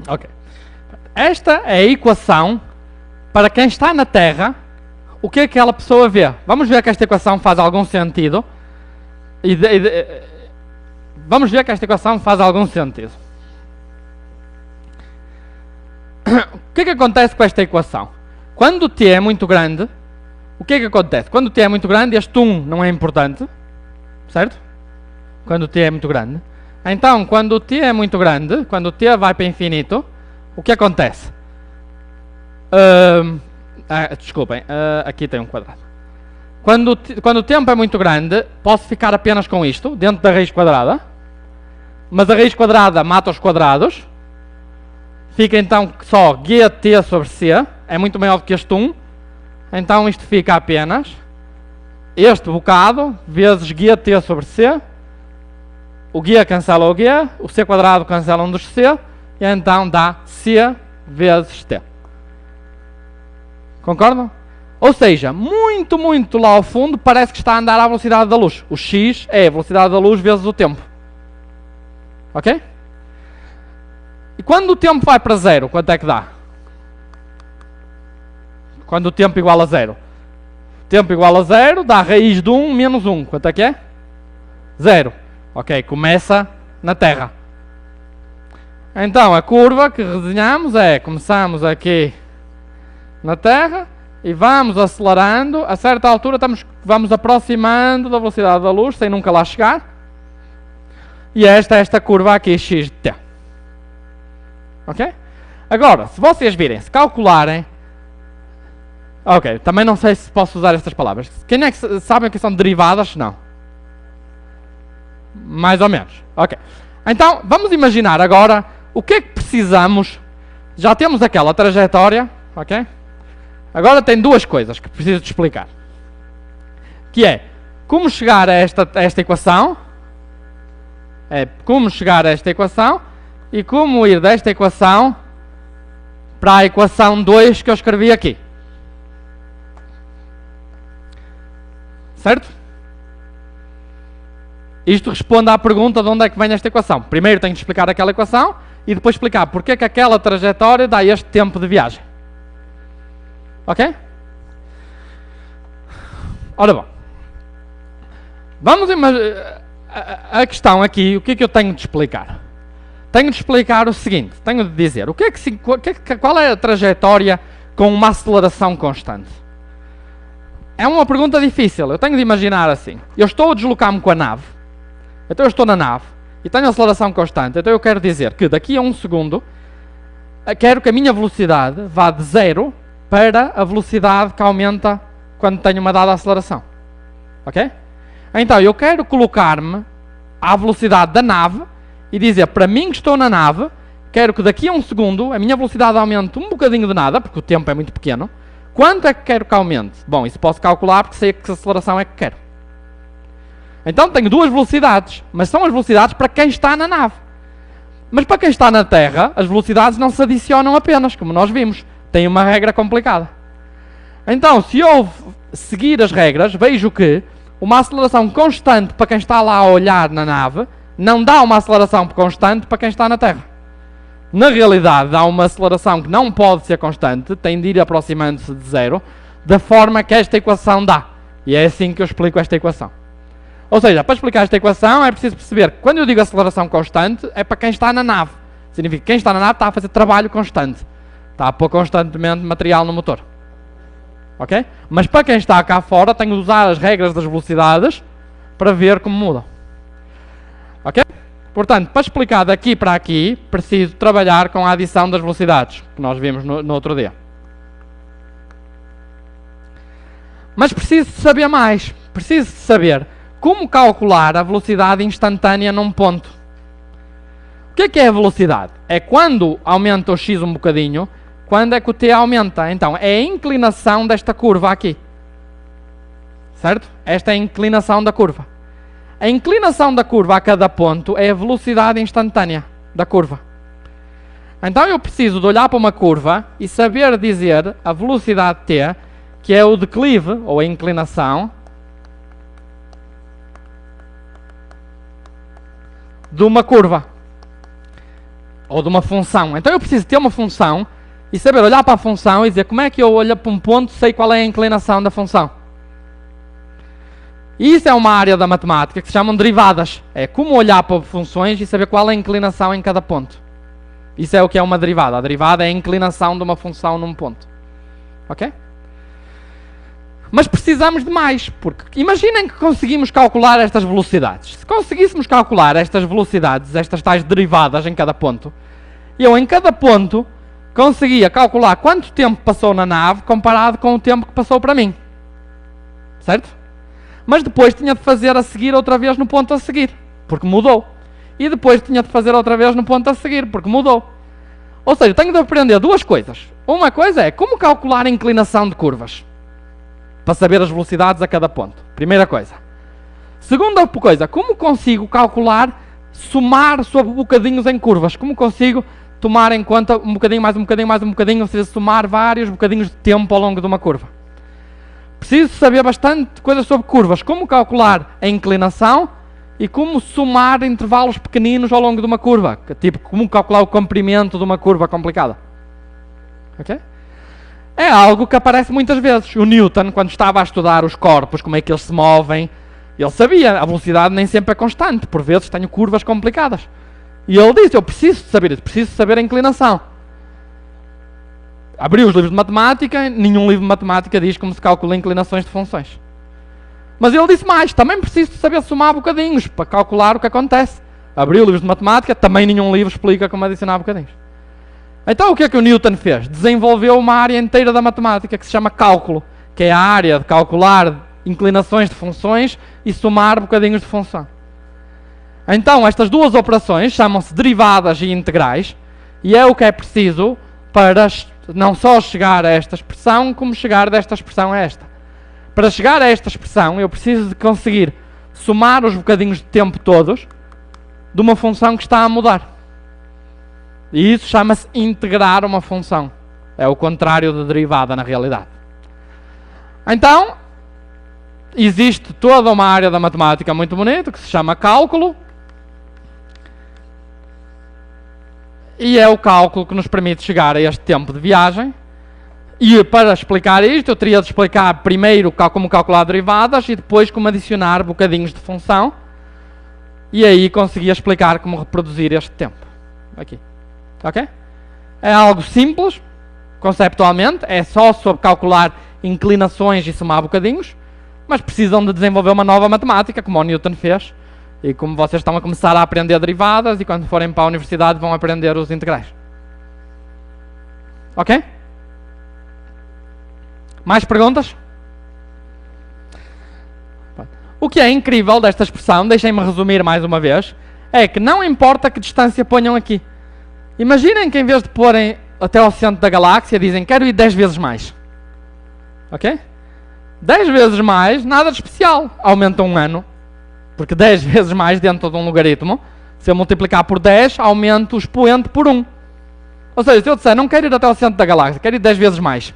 Ok. Esta é a equação para quem está na Terra. O que é que aquela pessoa vê? Vamos ver que esta equação faz algum sentido. Vamos ver que esta equação faz algum sentido. O que é que acontece com esta equação? Quando t é muito grande, o que é que acontece? Quando t é muito grande, este 1 não é importante, certo? Quando t é muito grande. Então, quando t é muito grande, quando t vai para infinito, o que acontece? Desculpem, aqui tem um quadrado. Quando o tempo é muito grande, posso ficar apenas com isto, dentro da raiz quadrada, mas a raiz quadrada mata os quadrados, fica então só gt sobre c, é muito maior do que este 1, então isto fica apenas este bocado vezes gt sobre c, o g cancela o g, o c quadrado cancela um dos c, e então dá c vezes t. Concordam? Ou seja, muito, muito lá ao fundo parece que está a andar à velocidade da luz. O x é a velocidade da luz vezes o tempo. Ok? E quando o tempo vai para zero, quanto é que dá? Quando o tempo igual a zero. O tempo igual a zero dá a raiz de 1 menos 1. Quanto é que é? Zero. Ok, começa na Terra. Então, a curva que desenhamos é, começamos aqui na Terra, e vamos acelerando. A certa altura vamos aproximando da velocidade da luz, sem nunca lá chegar. E esta curva aqui, x de t. Ok? Agora, se vocês virem, se calcularem... Ok, também não sei se posso usar estas palavras. Quem é que sabem o que são derivadas? Não. Mais ou menos. Ok. Então, vamos imaginar agora o que é que precisamos. Já temos aquela trajetória, ok? Agora tem duas coisas que preciso de explicar. Que é, como chegar a esta equação. Como chegar a esta equação e como ir desta equação para a equação 2 que eu escrevi aqui. Certo? Isto responde à pergunta de onde é que vem esta equação. Primeiro tenho de explicar aquela equação e depois explicar porque é que aquela trajetória dá este tempo de viagem. Ok? Ora bom. Vamos imaginar... A questão aqui, o que é que eu tenho de explicar? Tenho de explicar o seguinte, tenho de dizer, qual é a trajetória com uma aceleração constante? É uma pergunta difícil, eu tenho de imaginar assim, eu estou a deslocar-me com a nave, então eu estou na nave, e tenho aceleração constante, então eu quero dizer que daqui a 1 segundo, quero que a minha velocidade vá de 0 para a velocidade que aumenta quando tenho uma dada aceleração. Ok? Então, eu quero colocar-me à velocidade da nave e dizer, para mim que estou na nave, quero que daqui a 1 segundo a minha velocidade aumente um bocadinho de nada, porque o tempo é muito pequeno. Quanto é que quero que aumente? Bom, isso posso calcular porque sei que aceleração é que quero. Então, tenho duas velocidades, mas são as velocidades para quem está na nave. Mas para quem está na Terra, as velocidades não se adicionam apenas, como nós vimos. Tem uma regra complicada. Então, se eu seguir as regras, vejo que uma aceleração constante para quem está lá a olhar na nave não dá uma aceleração constante para quem está na Terra. Na realidade, dá uma aceleração que não pode ser constante, tem de ir aproximando-se de 0, da forma que esta equação dá. E é assim que eu explico esta equação. Ou seja, para explicar esta equação é preciso perceber que quando eu digo aceleração constante é para quem está na nave. Significa que quem está na nave está a fazer trabalho constante. Está a pôr constantemente material no motor. Ok? Mas para quem está cá fora, tenho de usar as regras das velocidades para ver como mudam. Ok? Portanto, para explicar daqui para aqui, preciso trabalhar com a adição das velocidades, que nós vimos no outro dia. Mas preciso saber mais. Preciso saber como calcular a velocidade instantânea num ponto. O que é a velocidade? É quando aumenta o x um bocadinho. Quando é que o t aumenta? Então, é a inclinação desta curva aqui. Certo? Esta é a inclinação da curva. A inclinação da curva a cada ponto é a velocidade instantânea da curva. Então, eu preciso de olhar para uma curva e saber dizer a velocidade t, que é o declive, ou a inclinação, de uma curva. Ou de uma função. Então, eu preciso ter uma função e saber olhar para a função e dizer como é que eu olho para um ponto e sei qual é a inclinação da função. E isso é uma área da matemática que se chamam derivadas. É como olhar para funções e saber qual é a inclinação em cada ponto. Isso é o que é uma derivada. A derivada é a inclinação de uma função num ponto. Ok? Mas precisamos de mais, porque imaginem que conseguimos calcular estas velocidades. Se conseguíssemos calcular estas velocidades, estas tais derivadas em cada ponto, eu em cada ponto conseguia calcular quanto tempo passou na nave comparado com o tempo que passou para mim. Certo? Mas depois tinha de fazer a seguir outra vez no ponto a seguir, porque mudou. E depois tinha de fazer outra vez no ponto a seguir, porque mudou. Ou seja, tenho de aprender duas coisas. Uma coisa é como calcular a inclinação de curvas, para saber as velocidades a cada ponto. Primeira coisa. Segunda coisa, como consigo calcular, somar sobre bocadinhos em curvas? Como consigo tomar em conta um bocadinho, mais um bocadinho, mais um bocadinho, ou seja, somar vários bocadinhos de tempo ao longo de uma curva? Preciso saber bastante coisas sobre curvas. Como calcular a inclinação e como somar intervalos pequeninos ao longo de uma curva. Tipo, como calcular o comprimento de uma curva complicada. Ok? É algo que aparece muitas vezes. O Newton, quando estava a estudar os corpos, como é que eles se movem, ele sabia, a velocidade nem sempre é constante. Por vezes tenho curvas complicadas. E ele disse, eu preciso saber isso, preciso saber a inclinação. abri os livros de matemática, nenhum livro de matemática diz como se calcula inclinações de funções. Mas ele disse mais, também preciso de saber somar bocadinhos para calcular o que acontece. Abriu livros de matemática, também nenhum livro explica como adicionar bocadinhos. Então o que é que o Newton fez? Desenvolveu uma área inteira da matemática que se chama cálculo, que é a área de calcular inclinações de funções e somar bocadinhos de função. Então estas duas operações chamam-se derivadas e integrais, e é o que é preciso para não só chegar a esta expressão, como chegar desta expressão a esta. Para chegar a esta expressão, eu preciso de conseguir somar os bocadinhos de tempo todos de uma função que está a mudar. E isso chama-se integrar uma função. É o contrário de derivada, na realidade. Então, existe toda uma área da matemática muito bonita, que se chama cálculo. E é o cálculo que nos permite chegar a este tempo de viagem. E para explicar isto, eu teria de explicar primeiro como calcular derivadas e depois como adicionar bocadinhos de função. E aí conseguia explicar como reproduzir este tempo. Aqui. Ok? É algo simples, conceptualmente. É só sobre calcular inclinações e somar bocadinhos. Mas precisam de desenvolver uma nova matemática, como o Newton fez. E como vocês estão a começar a aprender derivadas e quando forem para a universidade vão aprender os integrais. Ok? Mais perguntas? O que é incrível desta expressão, deixem-me resumir mais uma vez, é que não importa que distância ponham aqui. Imaginem que em vez de porem até ao centro da galáxia, dizem quero ir 10 vezes mais. Ok? 10 vezes mais, nada de especial. Aumenta um ano. Porque 10 vezes mais dentro de um logaritmo, se eu multiplicar por 10, aumento o expoente por 1. Ou seja, se eu disser não quero ir até ao centro da galáxia, quero ir 10 vezes mais.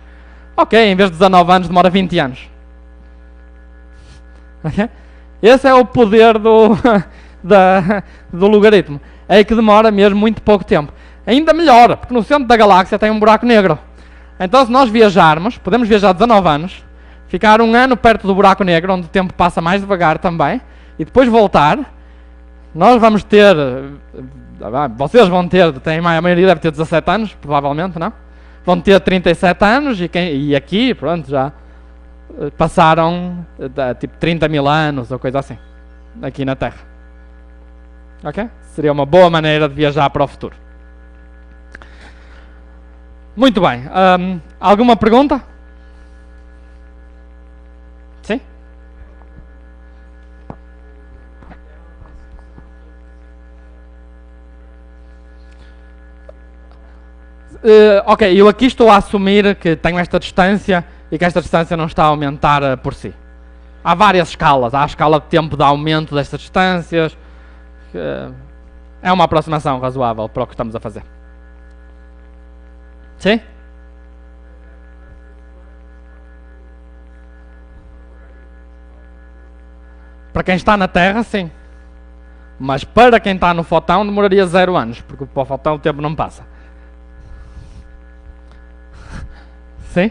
Ok, em vez de 19 anos demora 20 anos. Okay? Esse é o poder do logaritmo. É que demora mesmo muito pouco tempo. Ainda melhor, porque no centro da galáxia tem um buraco negro. Então se nós viajarmos, podemos viajar 19 anos, ficar um ano perto do buraco negro, onde o tempo passa mais devagar também, e depois voltar, nós vamos ter, vocês vão ter, a maioria deve ter 17 anos, provavelmente, não? Vão ter 37 anos e aqui, pronto, já passaram tipo 30 mil anos ou coisa assim, aqui na Terra. Ok? Seria uma boa maneira de viajar para o futuro. Muito bem. Alguma pergunta? Sim? Ok, eu aqui estou a assumir que tenho esta distância e que esta distância não está a aumentar por si. Há várias escalas. Há a escala de tempo de aumento destas distâncias. É uma aproximação razoável para o que estamos a fazer. Sim? Para quem está na Terra, sim. Mas para quem está no fotão demoraria 0 anos, porque para o fotão o tempo não passa. Sim?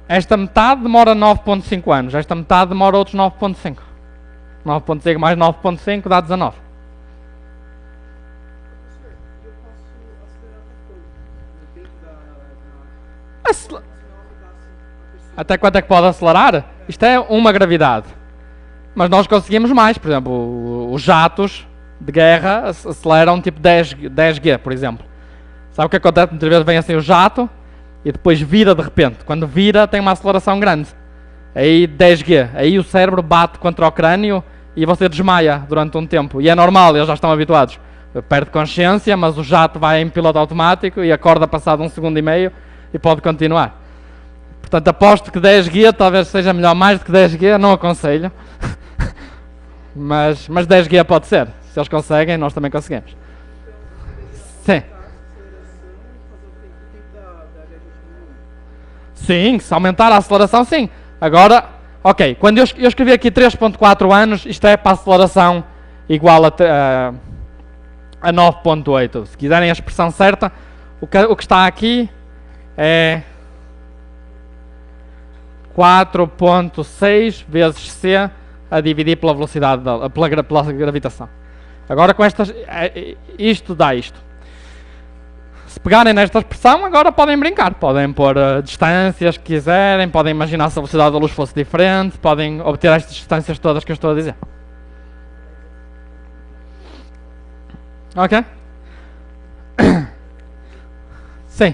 Esta metade demora 9.5 anos, esta metade demora outros 9.5. 9.5 mais 9.5 dá 19. Até quanto é que pode acelerar? Isto é uma gravidade. Mas nós conseguimos mais. Por exemplo, os jatos de guerra aceleram tipo 10G, por exemplo. Sabe o que acontece? Muitas vezes vem assim o jato e depois vira de repente. Quando vira tem uma aceleração grande. Aí 10G. Aí o cérebro bate contra o crânio e você desmaia durante um tempo. E é normal, eles já estão habituados. Perde consciência, mas o jato vai em piloto automático e acorda passado 1 segundo e meio e pode continuar. Portanto, aposto que 10G talvez seja melhor. Mais do que 10G, não aconselho. mas 10G pode ser. Se eles conseguem, nós também conseguimos. Sim. Sim, se aumentar a aceleração, sim. Agora, ok, quando eu escrevi aqui 3.4 anos, isto é para a aceleração igual a 9.8. Se quiserem a expressão certa, o que está aqui é 4.6 vezes c a dividir pela velocidade, pela gravitação. Agora com estas, isto dá isto. Se pegarem nesta expressão, agora podem brincar. Podem pôr distâncias que quiserem, podem imaginar se a velocidade da luz fosse diferente, podem obter estas distâncias todas que eu estou a dizer. Ok? Sim.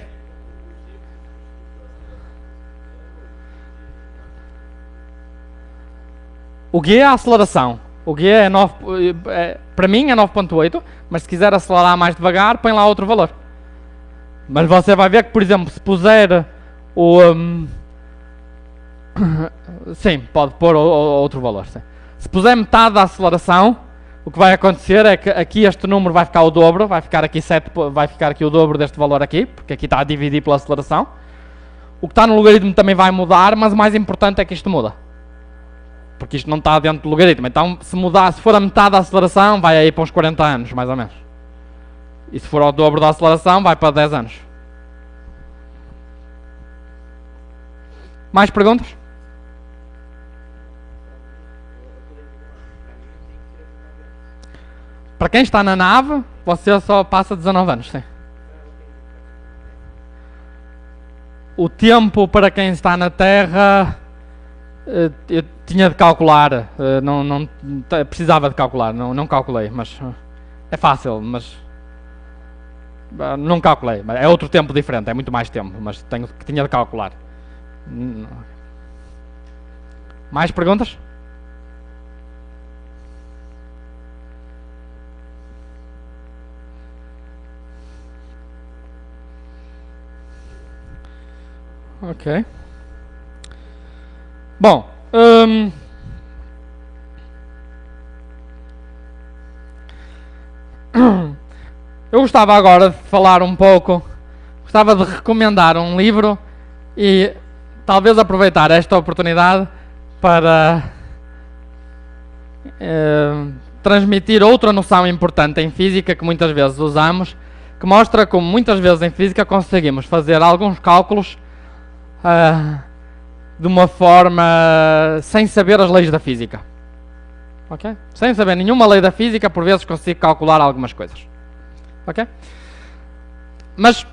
O G é a aceleração. O G é 9, para mim é 9.8, mas se quiser acelerar mais devagar, põe lá outro valor. Mas você vai ver que, por exemplo, se puser o... sim, pode pôr outro valor. Sim. Se puser metade da aceleração, o que vai acontecer é que aqui este número vai ficar o dobro, vai ficar aqui 7, vai ficar aqui o dobro deste valor aqui, porque aqui está a dividir pela aceleração. O que está no logaritmo também vai mudar, mas o mais importante é que isto muda. Porque isto não está dentro do logaritmo. Então, se for a metade da aceleração, vai aí para uns 40 anos, mais ou menos. E se for ao dobro da aceleração, vai para 10 anos. Mais perguntas? Para quem está na nave, você só passa 19 anos, sim. O tempo para quem está na Terra, eu tinha de calcular, precisava de calcular, não calculei, mas é fácil, mas não calculei. É outro tempo diferente, é muito mais tempo, mas tinha de calcular. Mais perguntas? Ok. Bom, eu gostava agora de falar um pouco, gostava de recomendar um livro e talvez aproveitar esta oportunidade para transmitir outra noção importante em física que muitas vezes usamos, que mostra como muitas vezes em física conseguimos fazer alguns cálculos de uma forma sem saber as leis da física. Ok? Sem saber nenhuma lei da física, por vezes consigo calcular algumas coisas. Ok? Mas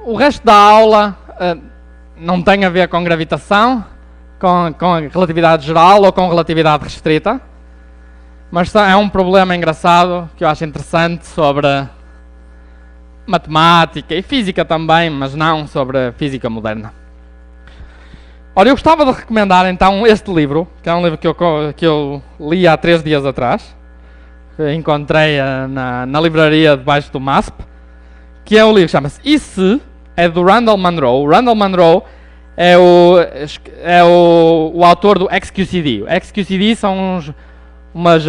o resto da aula não tem a ver com gravitação, com a relatividade geral ou com relatividade restrita, mas é um problema engraçado que eu acho interessante sobre matemática e física também, mas não sobre física moderna. Ora, eu gostava de recomendar então este livro, que é um livro que eu li há 3 dias atrás, que encontrei na livraria debaixo do MASP, que é um livro que chama-se E Se, é do Randall Munroe. O Randall Munroe é o autor do XQCD. O XQCD são umas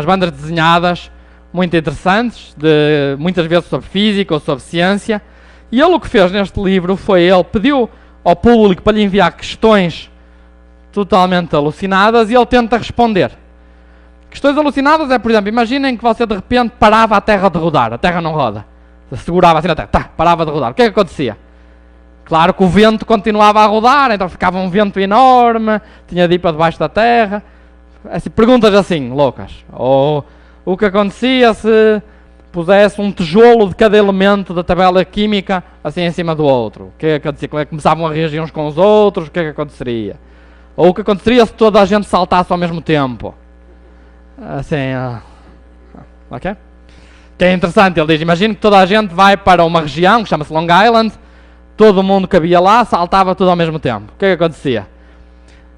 bandas desenhadas muito interessantes, muitas vezes sobre física ou sobre ciência. E ele o que fez neste livro foi, ele pediu ao público para lhe enviar questões totalmente alucinadas e ele tenta responder. Questões alucinadas é, por exemplo, imaginem que você de repente parava a Terra de rodar, a Terra não roda. Segurava assim na Terra, parava de rodar. O que é que acontecia? Claro que o vento continuava a rodar, então ficava um vento enorme, tinha de ir para debaixo da Terra. Assim, perguntas assim, loucas. Ou o que acontecia se pusesse um tijolo de cada elemento da tabela química assim em cima do outro? O que é que acontecia? Como é que começavam a reagir uns com os outros? O que é que aconteceria? Ou o que aconteceria se toda a gente saltasse ao mesmo tempo? Assim, ok? Que é interessante, ele diz, imagina que toda a gente vai para uma região que chama-se Long Island, todo mundo que havia lá saltava tudo ao mesmo tempo. O que é que acontecia?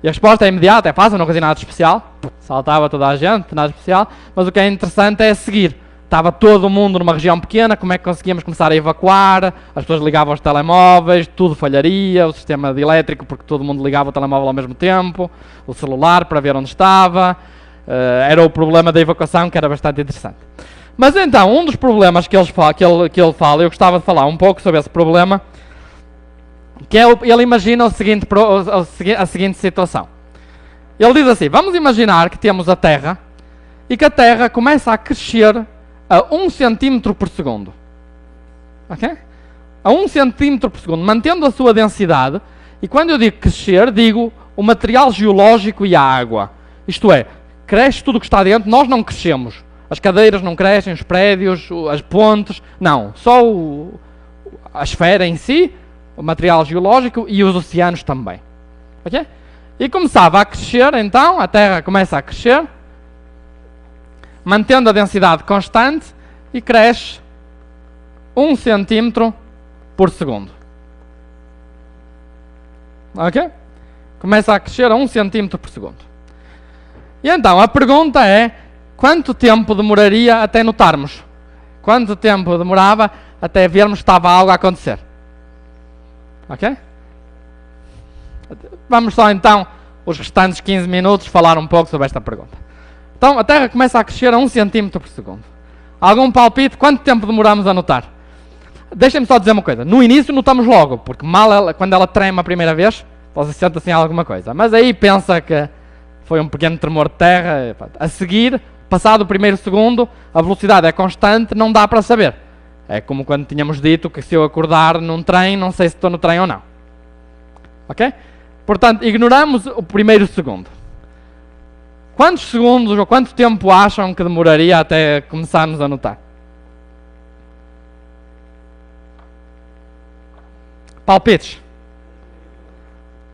E a resposta é imediata, é fácil, não fazia nada de especial. Saltava toda a gente, nada de especial. Mas o que é interessante é seguir. Estava todo mundo numa região pequena, como é que conseguíamos começar a evacuar? As pessoas ligavam os telemóveis, tudo falharia, o sistema de elétrico, porque todo mundo ligava o telemóvel ao mesmo tempo, o celular para ver onde estava. Era o problema da evacuação, que era bastante interessante. Mas então, um dos problemas que ele fala, eu gostava de falar um pouco sobre esse problema, que é ele imagina a seguinte situação. Ele diz assim, vamos imaginar que temos a Terra e que a Terra começa a crescer a 1 centímetro por segundo. Ok? a 1 centímetro por segundo, mantendo a sua densidade, e quando eu digo crescer, digo o material geológico e a água. Isto é, cresce tudo o que está dentro, nós não crescemos. As cadeiras não crescem, os prédios, as pontes, não. Só a esfera em si, o material geológico e os oceanos também. Ok? E começava a crescer, então, a Terra começa a crescer, mantendo a densidade constante, e cresce 1 centímetro por segundo. Ok? Começa a crescer a 1 centímetro por segundo. E então, a pergunta é, quanto tempo demoraria até notarmos? Quanto tempo demorava até vermos que estava algo a acontecer? Ok? Vamos só então, os restantes 15 minutos, falar um pouco sobre esta pergunta. Então, a Terra começa a crescer a 1 centímetro por segundo. Algum palpite? Quanto tempo demoramos a notar? Deixem-me só dizer uma coisa. No início notamos logo, porque quando ela treme a primeira vez, você sente assim alguma coisa. Mas aí pensa que foi um pequeno tremor de terra. A seguir, passado o primeiro segundo, a velocidade é constante, não dá para saber. É como quando tínhamos dito que se eu acordar num trem, não sei se estou no trem ou não. Ok? Portanto, ignoramos o primeiro segundo. Quantos segundos ou quanto tempo acham que demoraria até começarmos a notar? Palpites.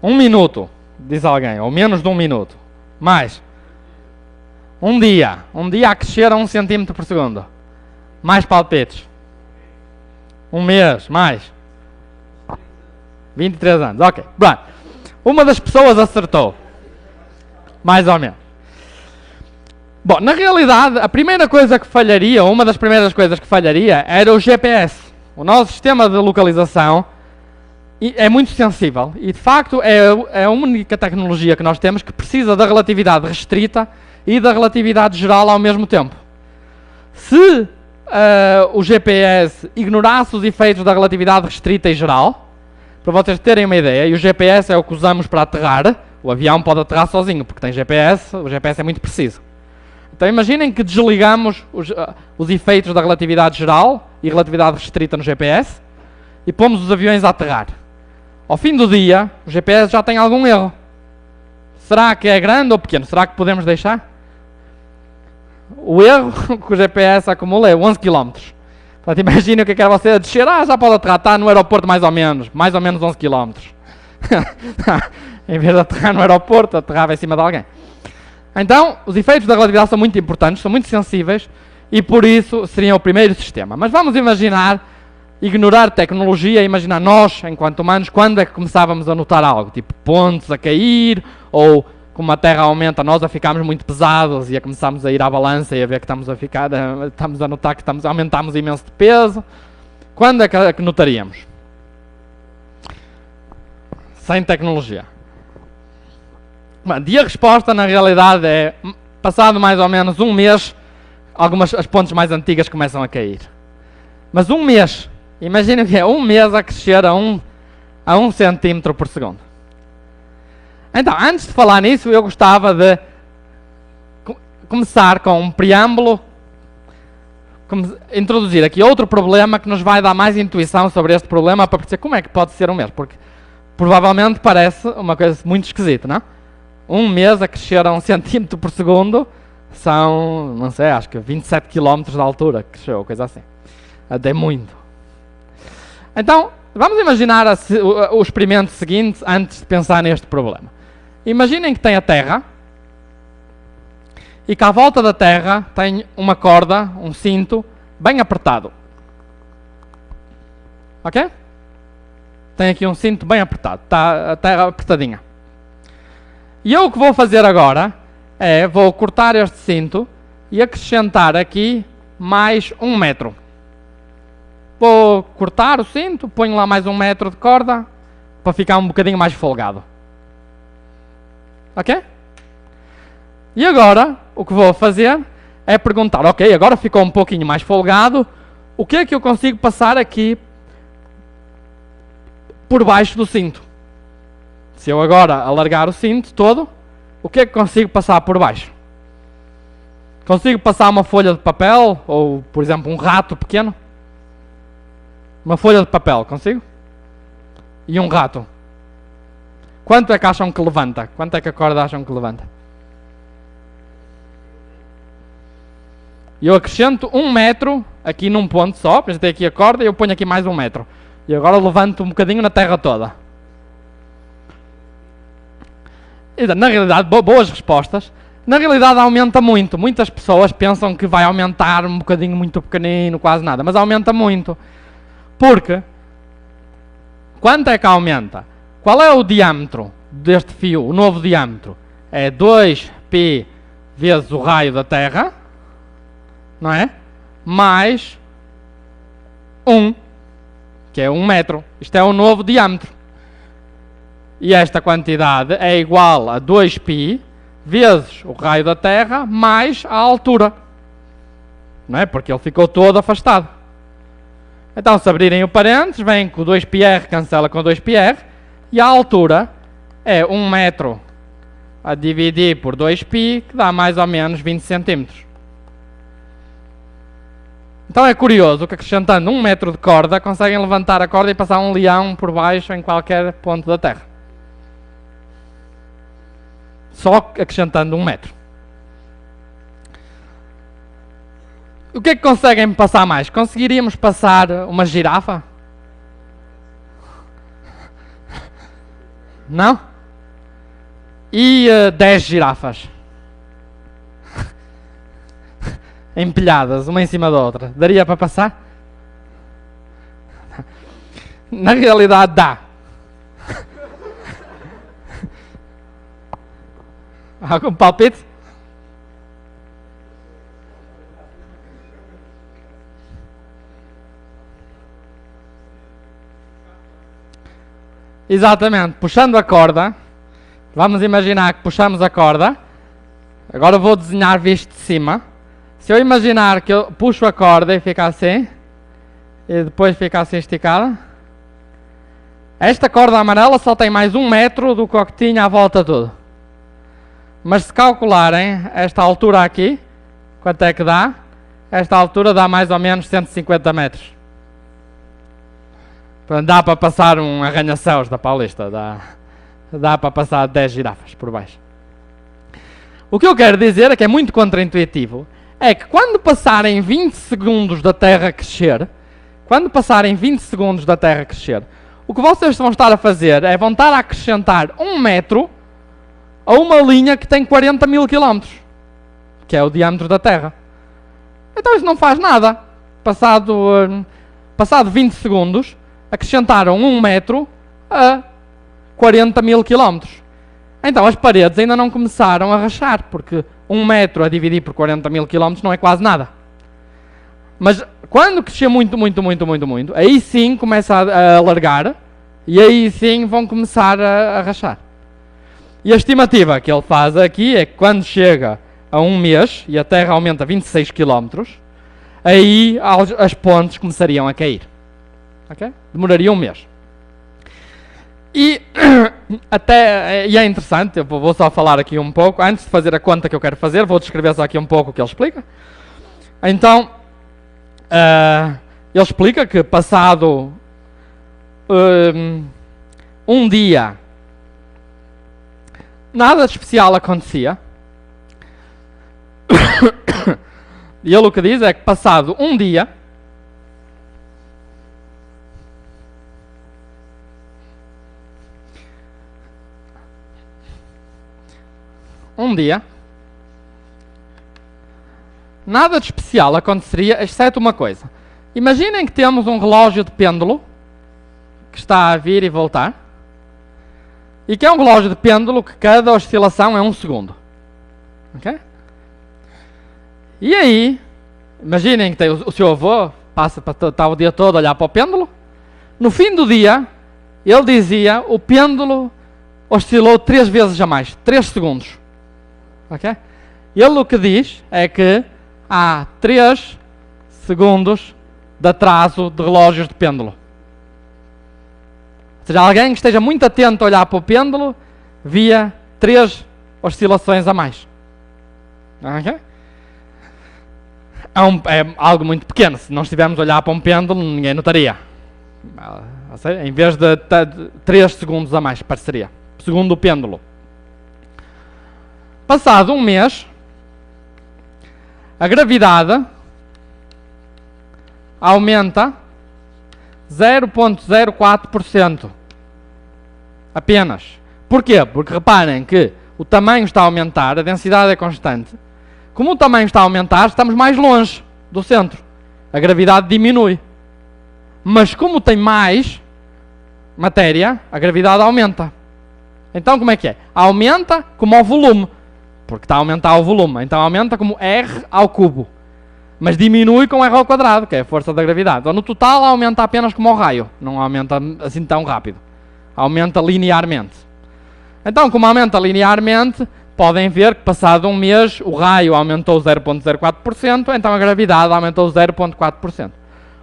1 minuto, diz alguém, ou menos de 1 minuto. Mais. Um dia a crescer a 1 centímetro por segundo. Mais palpites. 1 mês, mais. 23 anos, ok. Bom, uma das pessoas acertou. Mais ou menos. Bom, na realidade, a primeira coisa que falharia, ou uma das primeiras coisas que falharia, era o GPS. O nosso sistema de localização é muito sensível. E, de facto, é a única tecnologia que nós temos que precisa da relatividade restrita e da relatividade geral ao mesmo tempo. Se o GPS ignorasse os efeitos da relatividade restrita e geral, para vocês terem uma ideia, e o GPS é o que usamos para aterrar, o avião pode aterrar sozinho, porque tem GPS, o GPS é muito preciso. Então imaginem que desligamos os efeitos da relatividade geral e relatividade restrita no GPS e pomos os aviões a aterrar. Ao fim do dia, o GPS já tem algum erro. Será que é grande ou pequeno? Será que podemos deixar? O erro que o GPS acumula é 11 km. Portanto, imaginem o que é você a descer. Já pode aterrar, está no aeroporto mais ou menos 11 km. Em vez de aterrar no aeroporto, aterrava em cima de alguém. Então, os efeitos da relatividade são muito importantes, são muito sensíveis, e por isso seriam o primeiro sistema. Mas vamos imaginar, ignorar tecnologia, imaginar nós, enquanto humanos, quando é que começávamos a notar algo, tipo pontes a cair, ou como a Terra aumenta, nós a ficarmos muito pesados e a começarmos a ir à balança e a ver que estamos a notar que aumentamos imenso de peso. Quando é que notaríamos? Sem tecnologia. E a resposta, na realidade, é, passado mais ou menos 1 mês, as pontes mais antigas começam a cair. Mas 1 mês, imaginem que é 1 mês a crescer a 1 centímetro por segundo. Então, antes de falar nisso, eu gostava de começar com um preâmbulo, introduzir aqui outro problema que nos vai dar mais intuição sobre este problema para perceber como é que pode ser 1 mês, porque provavelmente parece uma coisa muito esquisita, não? 1 mês a crescer a 1 centímetro por segundo são, não sei, acho que 27 km de altura que cresceu, coisa assim. É muito. Então, vamos imaginar o experimento seguinte antes de pensar neste problema. Imaginem que tem a Terra e que à volta da Terra tem uma corda, um cinto, bem apertado. Ok? Tem aqui um cinto bem apertado, está a Terra apertadinha. E eu o que vou fazer agora é, vou cortar este cinto e acrescentar aqui mais 1 metro. Vou cortar o cinto, ponho lá mais 1 metro de corda, para ficar um bocadinho mais folgado. Ok? E agora, o que vou fazer é perguntar, ok, agora ficou um pouquinho mais folgado, o que é que eu consigo passar aqui por baixo do cinto? Se eu agora alargar o cinto todo, o que é que consigo passar por baixo? Consigo passar uma folha de papel, ou, por exemplo, um rato pequeno? Uma folha de papel, consigo? E um rato. Quanto é que acham que levanta? Quanto é que a corda acham que levanta? Eu acrescento 1 metro aqui num ponto só, depois tem aqui a corda e eu ponho aqui mais 1 metro. E agora levanto um bocadinho na terra toda. E, na realidade, boas respostas. Na realidade aumenta muito. Muitas pessoas pensam que vai aumentar um bocadinho muito pequenino, quase nada. Mas aumenta muito. Porque, quanto é que aumenta? Qual é o diâmetro deste fio, o novo diâmetro? É 2π vezes o raio da Terra, não é? Mais 1, que é 1 metro. Isto é o novo diâmetro. E esta quantidade é igual a 2π vezes o raio da Terra mais a altura. Não é? Porque ele ficou todo afastado. Então, se abrirem o parênteses, vem que o 2πr cancela com 2πr e a altura é 1 metro a dividir por 2π, que dá mais ou menos 20 centímetros. Então é curioso que acrescentando 1 metro de corda, conseguem levantar a corda e passar um leão por baixo em qualquer ponto da Terra. Só acrescentando 1 metro. O que é que conseguem passar mais? Conseguiríamos passar uma girafa? Não? E 10 girafas? Empilhadas, uma em cima da outra. Daria para passar? Na realidade dá. Algum palpite? Exatamente, puxando a corda. Vamos imaginar que puxamos a corda. Agora vou desenhar visto de cima. Se eu imaginar que eu puxo a corda e fica assim, e depois fica assim esticada, esta corda amarela só tem mais 1 metro do que o que tinha à volta tudo. Mas se calcularem esta altura aqui, quanto é que dá? Esta altura dá mais ou menos 150 metros. Portanto, dá para passar um arranha-céus da Paulista. Dá para passar 10 girafas por baixo. O que eu quero dizer é que é muito contraintuitivo. É que quando passarem 20 segundos da Terra a crescer, o que vocês vão estar a fazer é vão estar a acrescentar 1 metro a uma linha que tem 40 mil quilómetros, que é o diâmetro da Terra. Então isso não faz nada. Passado 20 segundos, acrescentaram 1 metro a 40 mil quilómetros. Então as paredes ainda não começaram a rachar, porque 1 metro a dividir por 40 mil quilómetros não é quase nada. Mas quando crescer muito, aí sim começa a alargar, e aí sim vão começar a rachar. E a estimativa que ele faz aqui é que quando chega a 1 mês, e a Terra aumenta 26 km, aí as pontes começariam a cair. Okay? Demoraria 1 mês. E é interessante, eu vou só falar aqui um pouco, antes de fazer a conta que eu quero fazer, vou descrever só aqui um pouco o que ele explica. Então, ele explica que passado um dia, nada de especial acontecia. E ele o que diz é que passado um dia, nada de especial aconteceria, exceto uma coisa. Imaginem que temos um relógio de pêndulo que está a vir e voltar, e que é um relógio de pêndulo que cada oscilação é 1 segundo. Ok? E aí, imaginem que tem o seu avô passa para estar o dia todo a olhar para o pêndulo. No fim do dia, ele dizia, o pêndulo oscilou 3 vezes a mais, 3 segundos. Ok? Ele o que diz é que há 3 segundos de atraso de relógios de pêndulo. Ou seja, alguém que esteja muito atento a olhar para o pêndulo via 3 oscilações a mais. Ok? É algo muito pequeno. Se não estivermos a olhar para um pêndulo, ninguém notaria. Em vez de 3 segundos a mais, pareceria, segundo o pêndulo. Passado um mês, a gravidade aumenta 0,04%. Apenas. Porquê? Porque reparem que o tamanho está a aumentar, a densidade é constante. Como o tamanho está a aumentar, estamos mais longe do centro. A gravidade diminui. Mas como tem mais matéria, a gravidade aumenta. Então como é que é? Aumenta como ao volume, porque está a aumentar o volume. Então aumenta como R ao cubo. Mas diminui com R ao quadrado, que é a força da gravidade. Então no total aumenta apenas como ao raio. Não aumenta assim tão rápido. Aumenta linearmente. Então como aumenta linearmente, podem ver que passado um mês o raio aumentou 0,04%, então a gravidade aumentou 0,4%.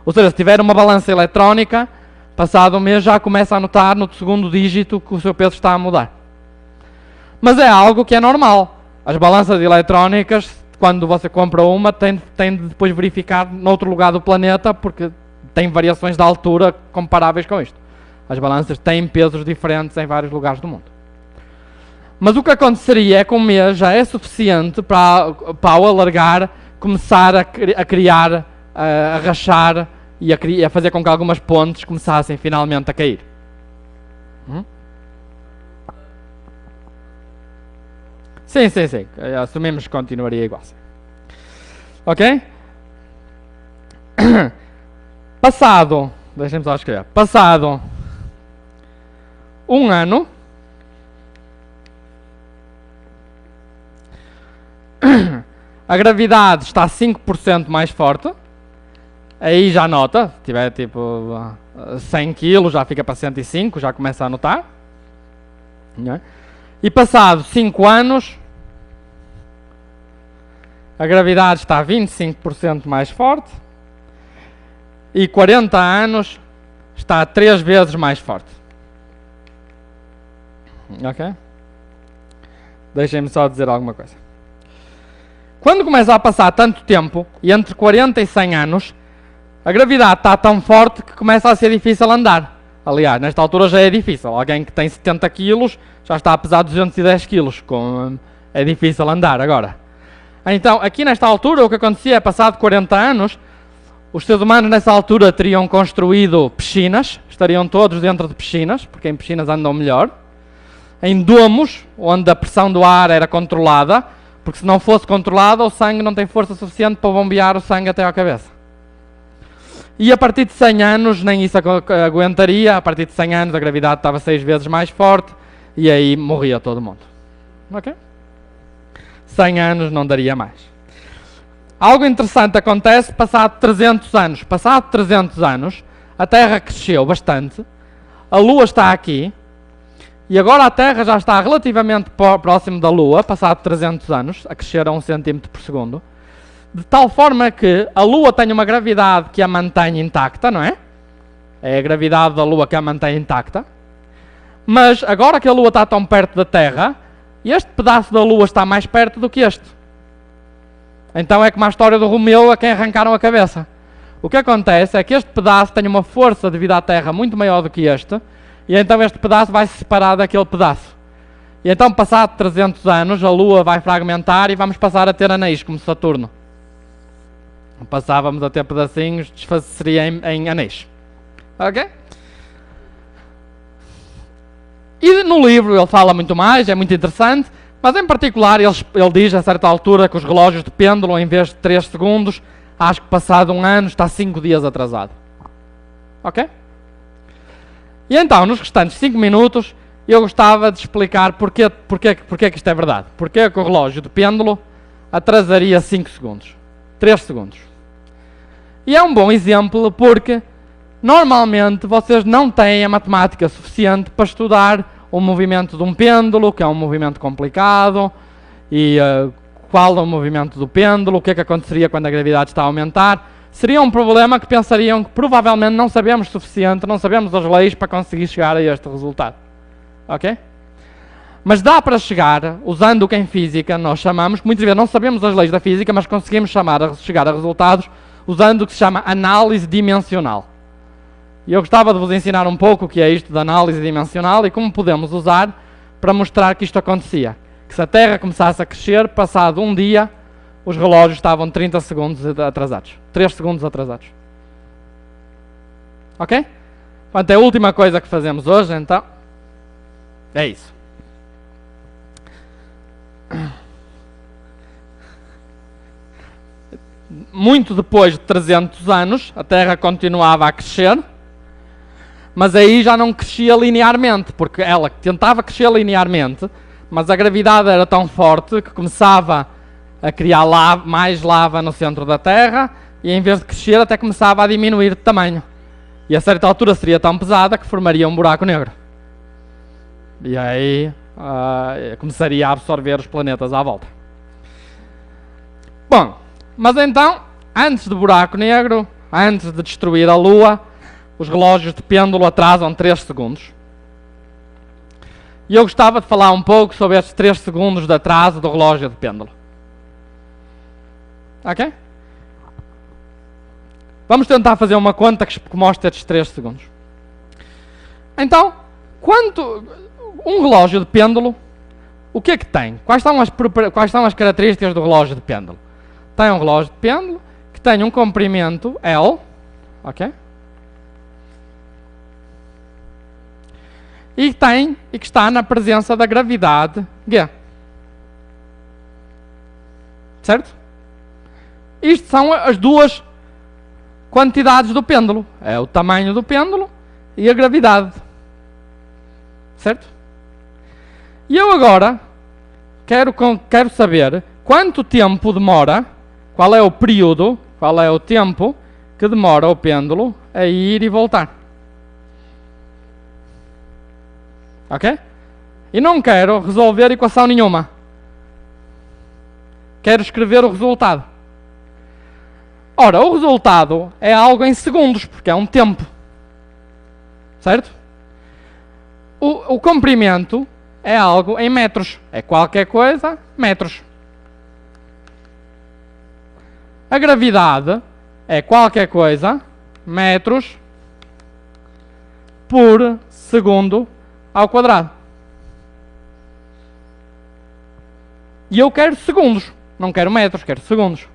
Ou seja, se tiver uma balança eletrónica, passado um mês já começa a notar no segundo dígito que o seu peso está a mudar. Mas é algo que é normal. As balanças eletrónicas, quando você compra uma, tem de depois verificar noutro lugar do planeta, porque tem variações de altura comparáveis com isto. As balanças têm pesos diferentes em vários lugares do mundo. Mas o que aconteceria é que um mês já é suficiente para ao alargar começar a criar, a rachar e a fazer com que algumas pontes começassem finalmente a cair. Sim. Assumimos que continuaria igual. Ok? Deixem-me só escrever. Passado um ano, a gravidade está 5% mais forte. Aí já nota, se tiver tipo 100 kg já fica para 105, já começa a notar. E passado 5 anos, a gravidade está 25% mais forte. E 40 anos está 3 vezes mais forte. Ok? Deixem-me só dizer alguma coisa. Quando começa a passar tanto tempo, e entre 40 e 100 anos, a gravidade está tão forte que começa a ser difícil andar. Aliás, nesta altura já é difícil. Alguém que tem 70 kg já está a pesar 210 kg. É difícil andar agora. Então, aqui nesta altura, o que acontecia é, passado 40 anos, os seres humanos nessa altura teriam construído piscinas, estariam todos dentro de piscinas, porque em piscinas andam melhor, em domos, onde a pressão do ar era controlada, porque se não fosse controlada, o sangue não tem força suficiente para bombear o sangue até à cabeça. E a partir de 100 anos, nem isso aguentaria, a partir de 100 anos a gravidade estava 6 vezes mais forte, e aí morria todo mundo. Ok? 100 anos não daria mais. Algo interessante acontece passado 300 anos. Passado 300 anos, a Terra cresceu bastante, a Lua está aqui, e agora a Terra já está relativamente próximo da Lua, passado 300 anos, a crescer a 1 cm por segundo, de tal forma que a Lua tem uma gravidade que a mantém intacta, não é? É a gravidade da Lua que a mantém intacta. Mas agora que a Lua está tão perto da Terra, este pedaço da Lua está mais perto do que este. Então é como a história do Romeu a quem arrancaram a cabeça. O que acontece é que este pedaço tem uma força devido à Terra muito maior do que este, e então este pedaço vai se separar daquele pedaço. E então, passado 300 anos, a Lua vai fragmentar e vamos passar a ter anéis, como Saturno. Passávamos a ter pedacinhos, desfaceria em anéis. Ok? E no livro ele fala muito mais, é muito interessante, mas em particular ele diz a certa altura que os relógios de pêndulo, em vez de 3 segundos, acho que passado um ano está 5 dias atrasado. Ok? E então, nos restantes 5 minutos, eu gostava de explicar porque que isto é verdade. Porque que o relógio de pêndulo atrasaria 5 segundos. 3 segundos. E é um bom exemplo porque normalmente vocês não têm a matemática suficiente para estudar o movimento de um pêndulo, que é um movimento complicado, e qual é o movimento do pêndulo, o que é que aconteceria quando a gravidade está a aumentar. Seria um problema que pensariam que provavelmente não sabemos suficiente, não sabemos as leis para conseguir chegar a este resultado. Ok? Mas dá para chegar, usando o que em física nós chamamos, que muitas vezes não sabemos as leis da física, mas conseguimos chegar a resultados usando o que se chama análise dimensional. E eu gostava de vos ensinar um pouco o que é isto da análise dimensional e como podemos usar para mostrar que isto acontecia. Que se a Terra começasse a crescer, passado um dia, os relógios estavam 30 segundos atrasados. 3 segundos atrasados. Ok? Portanto, é a última coisa que fazemos hoje, então. É isso. Muito depois de 300 anos, a Terra continuava a crescer, mas aí já não crescia linearmente, porque ela tentava crescer linearmente, mas a gravidade era tão forte que começava a criar mais lava no centro da Terra, e em vez de crescer até começava a diminuir de tamanho. E a certa altura seria tão pesada que formaria um buraco negro. E aí começaria a absorver os planetas à volta. Bom, mas então, antes do buraco negro, antes de destruir a Lua, os relógios de pêndulo atrasam 3 segundos. E eu gostava de falar um pouco sobre estes 3 segundos de atraso do relógio de pêndulo. Ok? Vamos tentar fazer uma conta que mostre estes 3 segundos. Então, um relógio de pêndulo, o que é que tem? Quais são as características do relógio de pêndulo? Tem um relógio de pêndulo que tem um comprimento L, ok? E que está na presença da gravidade G. Certo? Isto são as duas quantidades do pêndulo. É o tamanho do pêndulo e a gravidade. Certo? E eu agora quero saber quanto tempo demora, qual é o período, qual é o tempo que demora o pêndulo a ir e voltar. Ok? E não quero resolver equação nenhuma. Quero escrever o resultado. Ora, o resultado é algo em segundos, porque é um tempo. Certo? O comprimento é algo em metros. É qualquer coisa, metros. A gravidade é qualquer coisa, metros por segundo ao quadrado. E eu quero segundos, não quero metros, quero segundos.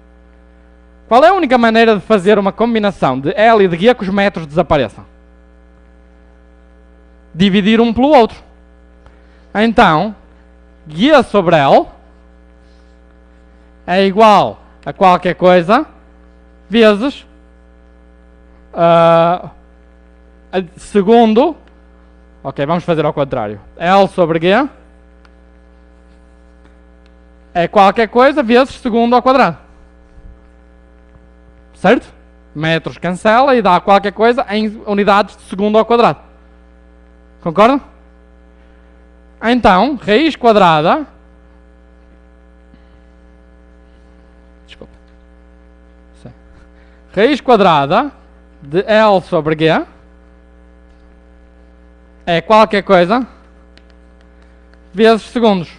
Qual é a única maneira de fazer uma combinação de L e de G que os metros desapareçam? Dividir um pelo outro. Então, G sobre L é igual a qualquer coisa vezes segundo. Ok, vamos fazer ao contrário. L sobre G é qualquer coisa vezes segundo ao quadrado. Certo? Metros cancela e dá qualquer coisa em unidades de segundo ao quadrado. Concordam? Então, raiz quadrada. Desculpa. Raiz quadrada de L sobre G é qualquer coisa vezes segundos.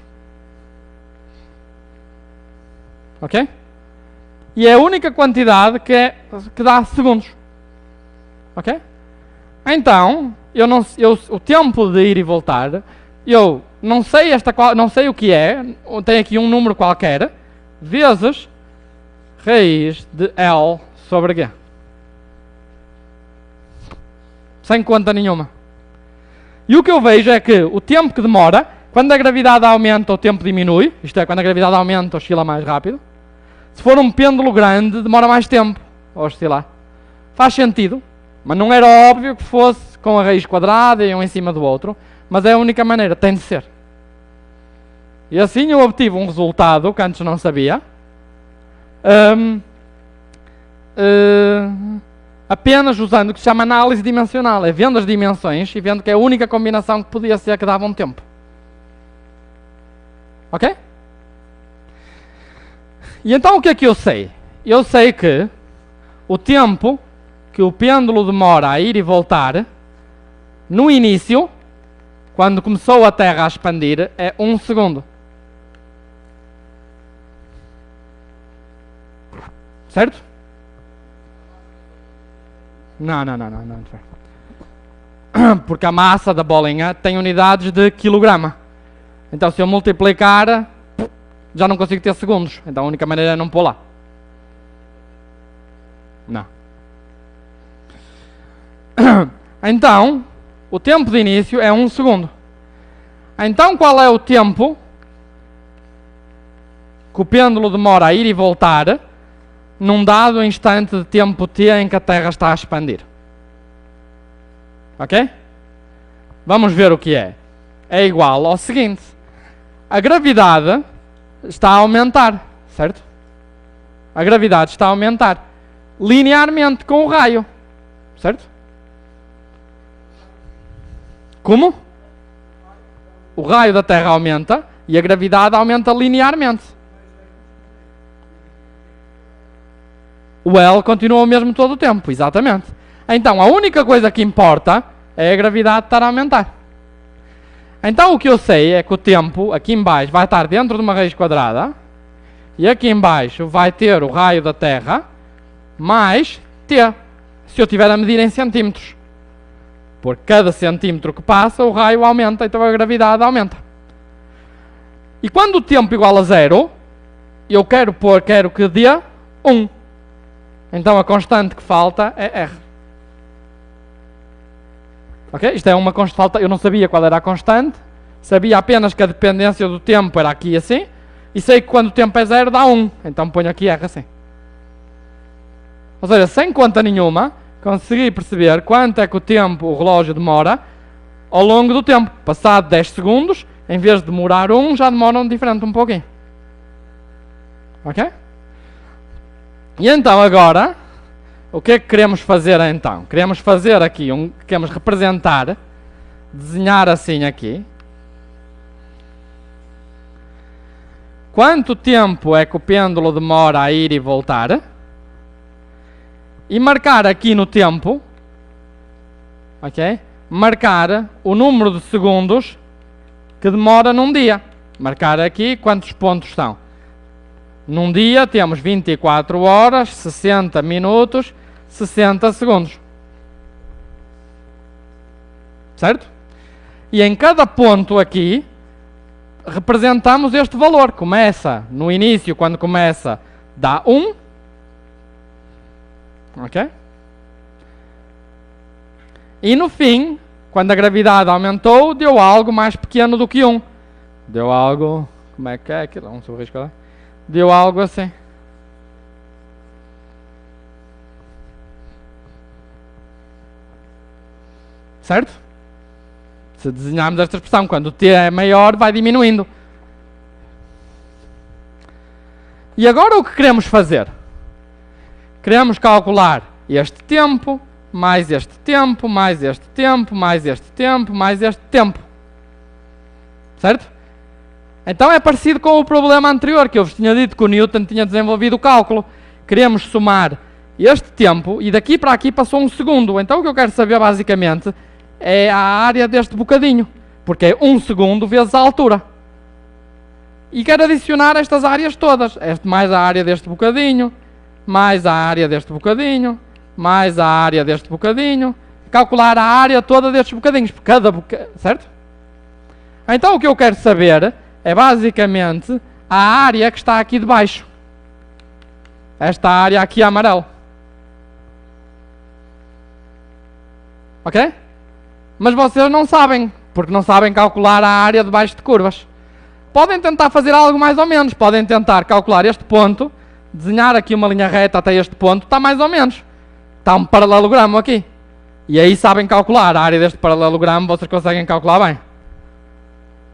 Ok? E é a única quantidade que dá segundos. Ok? Então, o tempo de ir e voltar, eu não sei o que é, tem aqui um número qualquer, vezes raiz de L sobre G. Sem conta nenhuma. E o que eu vejo é que o tempo que demora, quando a gravidade aumenta, o tempo diminui, isto é, quando a gravidade aumenta, oscila mais rápido. Se for um pêndulo grande, demora mais tempo a oscilar. Faz sentido, mas não era óbvio que fosse com a raiz quadrada e um em cima do outro, mas é a única maneira, tem de ser. E assim eu obtive um resultado que antes não sabia, apenas usando o que se chama análise dimensional, é vendo as dimensões e vendo que é a única combinação que podia ser que dava um tempo. Ok? E então o que é que eu sei? Eu sei que o tempo que o pêndulo demora a ir e voltar, no início, quando começou a Terra a expandir, é 1 segundo. Certo? Não. Porque a massa da bolinha tem unidades de quilograma. Então se eu multiplicar, já não consigo ter segundos. Então a única maneira é não pôr lá. Não. Então, o tempo de início é 1 segundo. Então qual é o tempo que o pêndulo demora a ir e voltar num dado instante de tempo t em que a Terra está a expandir? Ok? Vamos ver o que é. É igual ao seguinte. A gravidade está a aumentar, certo? A gravidade está a aumentar linearmente com o raio, certo? Como? O raio da Terra aumenta e a gravidade aumenta linearmente. O L continua o mesmo todo o tempo, exatamente. Então, a única coisa que importa é a gravidade estar a aumentar. Então, o que eu sei é que o tempo, aqui em baixo, vai estar dentro de uma raiz quadrada, e aqui em baixo vai ter o raio da Terra, mais t, se eu estiver a medir em centímetros. Por cada centímetro que passa, o raio aumenta, então a gravidade aumenta. E quando o tempo igual a 0, eu quero que dê 1. Então a constante que falta é R. Ok? Isto é uma constante falta. Eu não sabia qual era a constante, sabia apenas que a dependência do tempo era aqui assim, e sei que quando o tempo é 0 dá 1. Então ponho aqui R assim. Ou seja, sem conta nenhuma, consegui perceber quanto é que o tempo, o relógio demora ao longo do tempo. Passado 10 segundos, em vez de demorar 1, já demora um diferente um pouquinho. Ok? E então agora, o que é que queremos fazer então? Queremos fazer aqui, queremos representar, desenhar assim aqui. Quanto tempo é que o pêndulo demora a ir e voltar? E marcar aqui no tempo, ok? Marcar o número de segundos que demora num dia. Marcar aqui quantos pontos são. Num dia temos 24 horas, 60 minutos, 60 segundos. Certo? E em cada ponto aqui, representamos este valor. Começa no início, quando começa, dá 1. Ok? E no fim, quando a gravidade aumentou, deu algo mais pequeno do que 1. Deu algo... Como é que é aquilo? Vamos ver qual é. Deu algo assim. Certo? Se desenharmos esta expressão, quando o t é maior, vai diminuindo. E agora o que queremos fazer? Queremos calcular este tempo, mais este tempo, mais este tempo, mais este tempo, mais este tempo. Certo? Então é parecido com o problema anterior, que eu vos tinha dito que o Newton tinha desenvolvido o cálculo. Queremos somar este tempo, e daqui para aqui passou 1 segundo. Então o que eu quero saber basicamente é a área deste bocadinho, porque é 1 segundo vezes a altura. E quero adicionar estas áreas todas, mais a área deste bocadinho, mais a área deste bocadinho, mais a área deste bocadinho, calcular a área toda destes bocadinhos, por cada bocadinho, certo? Então o que eu quero saber é basicamente a área que está aqui debaixo. Esta área aqui amarelo. Ok? Mas vocês não sabem, porque não sabem calcular a área debaixo de curvas. Podem tentar fazer algo mais ou menos. Podem tentar calcular este ponto, desenhar aqui uma linha reta até este ponto, está mais ou menos. Está um paralelogramo aqui. E aí sabem calcular a área deste paralelogramo, vocês conseguem calcular bem.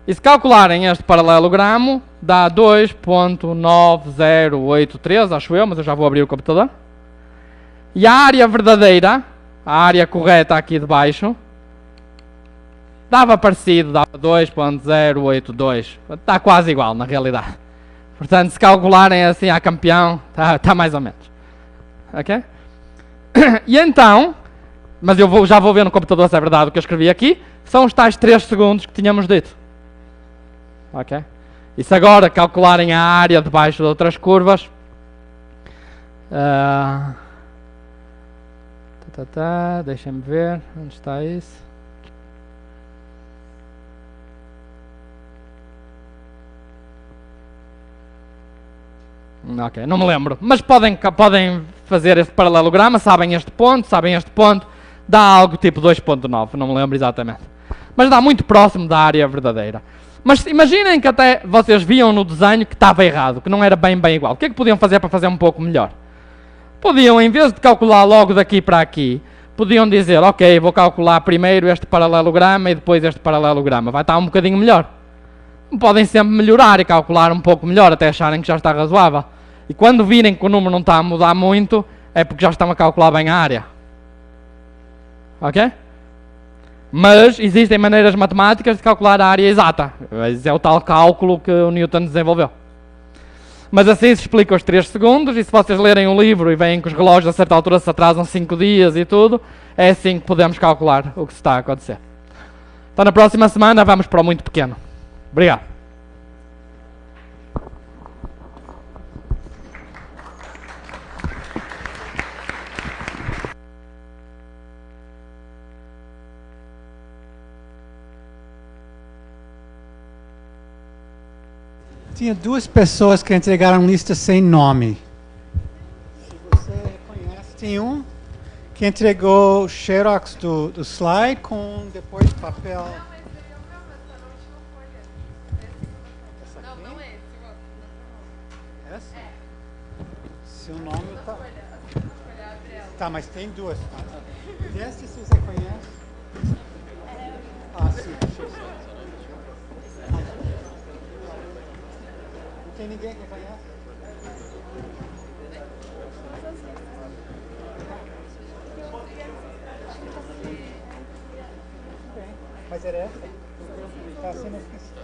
E se calcularem este paralelogramo, dá 2.9083, acho eu, mas eu já vou abrir o computador. E a área verdadeira, a área correta aqui de baixo, dava parecido, dava 2.082. Está quase igual, na realidade. Portanto, se calcularem assim a campeão, está mais ou menos. Ok? E então, mas já vou ver no computador se é verdade o que eu escrevi aqui, são os tais 3 segundos que tínhamos dito. Ok? E se agora calcularem a área debaixo de outras curvas, deixem-me ver, onde está isso? Ok, não me lembro. Mas podem fazer este paralelograma, sabem este ponto, dá algo tipo 2.9, não me lembro exatamente. Mas dá muito próximo da área verdadeira. Mas imaginem que até vocês viam no desenho que estava errado, que não era bem igual. O que é que podiam fazer para fazer um pouco melhor? Podiam, em vez de calcular logo daqui para aqui, podiam dizer, ok, vou calcular primeiro este paralelograma e depois este paralelograma. Vai estar um bocadinho melhor. Podem sempre melhorar e calcular um pouco melhor, até acharem que já está razoável. E quando virem que o número não está a mudar muito, é porque já estão a calcular bem a área. Ok? Mas existem maneiras matemáticas de calcular a área exata. Esse é o tal cálculo que o Newton desenvolveu. Mas assim se explica os 3 segundos, e se vocês lerem o livro e veem que os relógios a certa altura se atrasam 5 dias e tudo, é assim que podemos calcular o que está a acontecer. Então na próxima semana vamos para o muito pequeno. Obrigado. Tinha 2 pessoas que entregaram lista sem nome. Se você reconhece, tem um que entregou xerox do slide com depois papel. Essa? Seu nome tá. Tá, mas tem 2. Teste se você conhece. Ah, sim. Não tem ninguém que conhece? Mas era essa? Está sendo esquecida.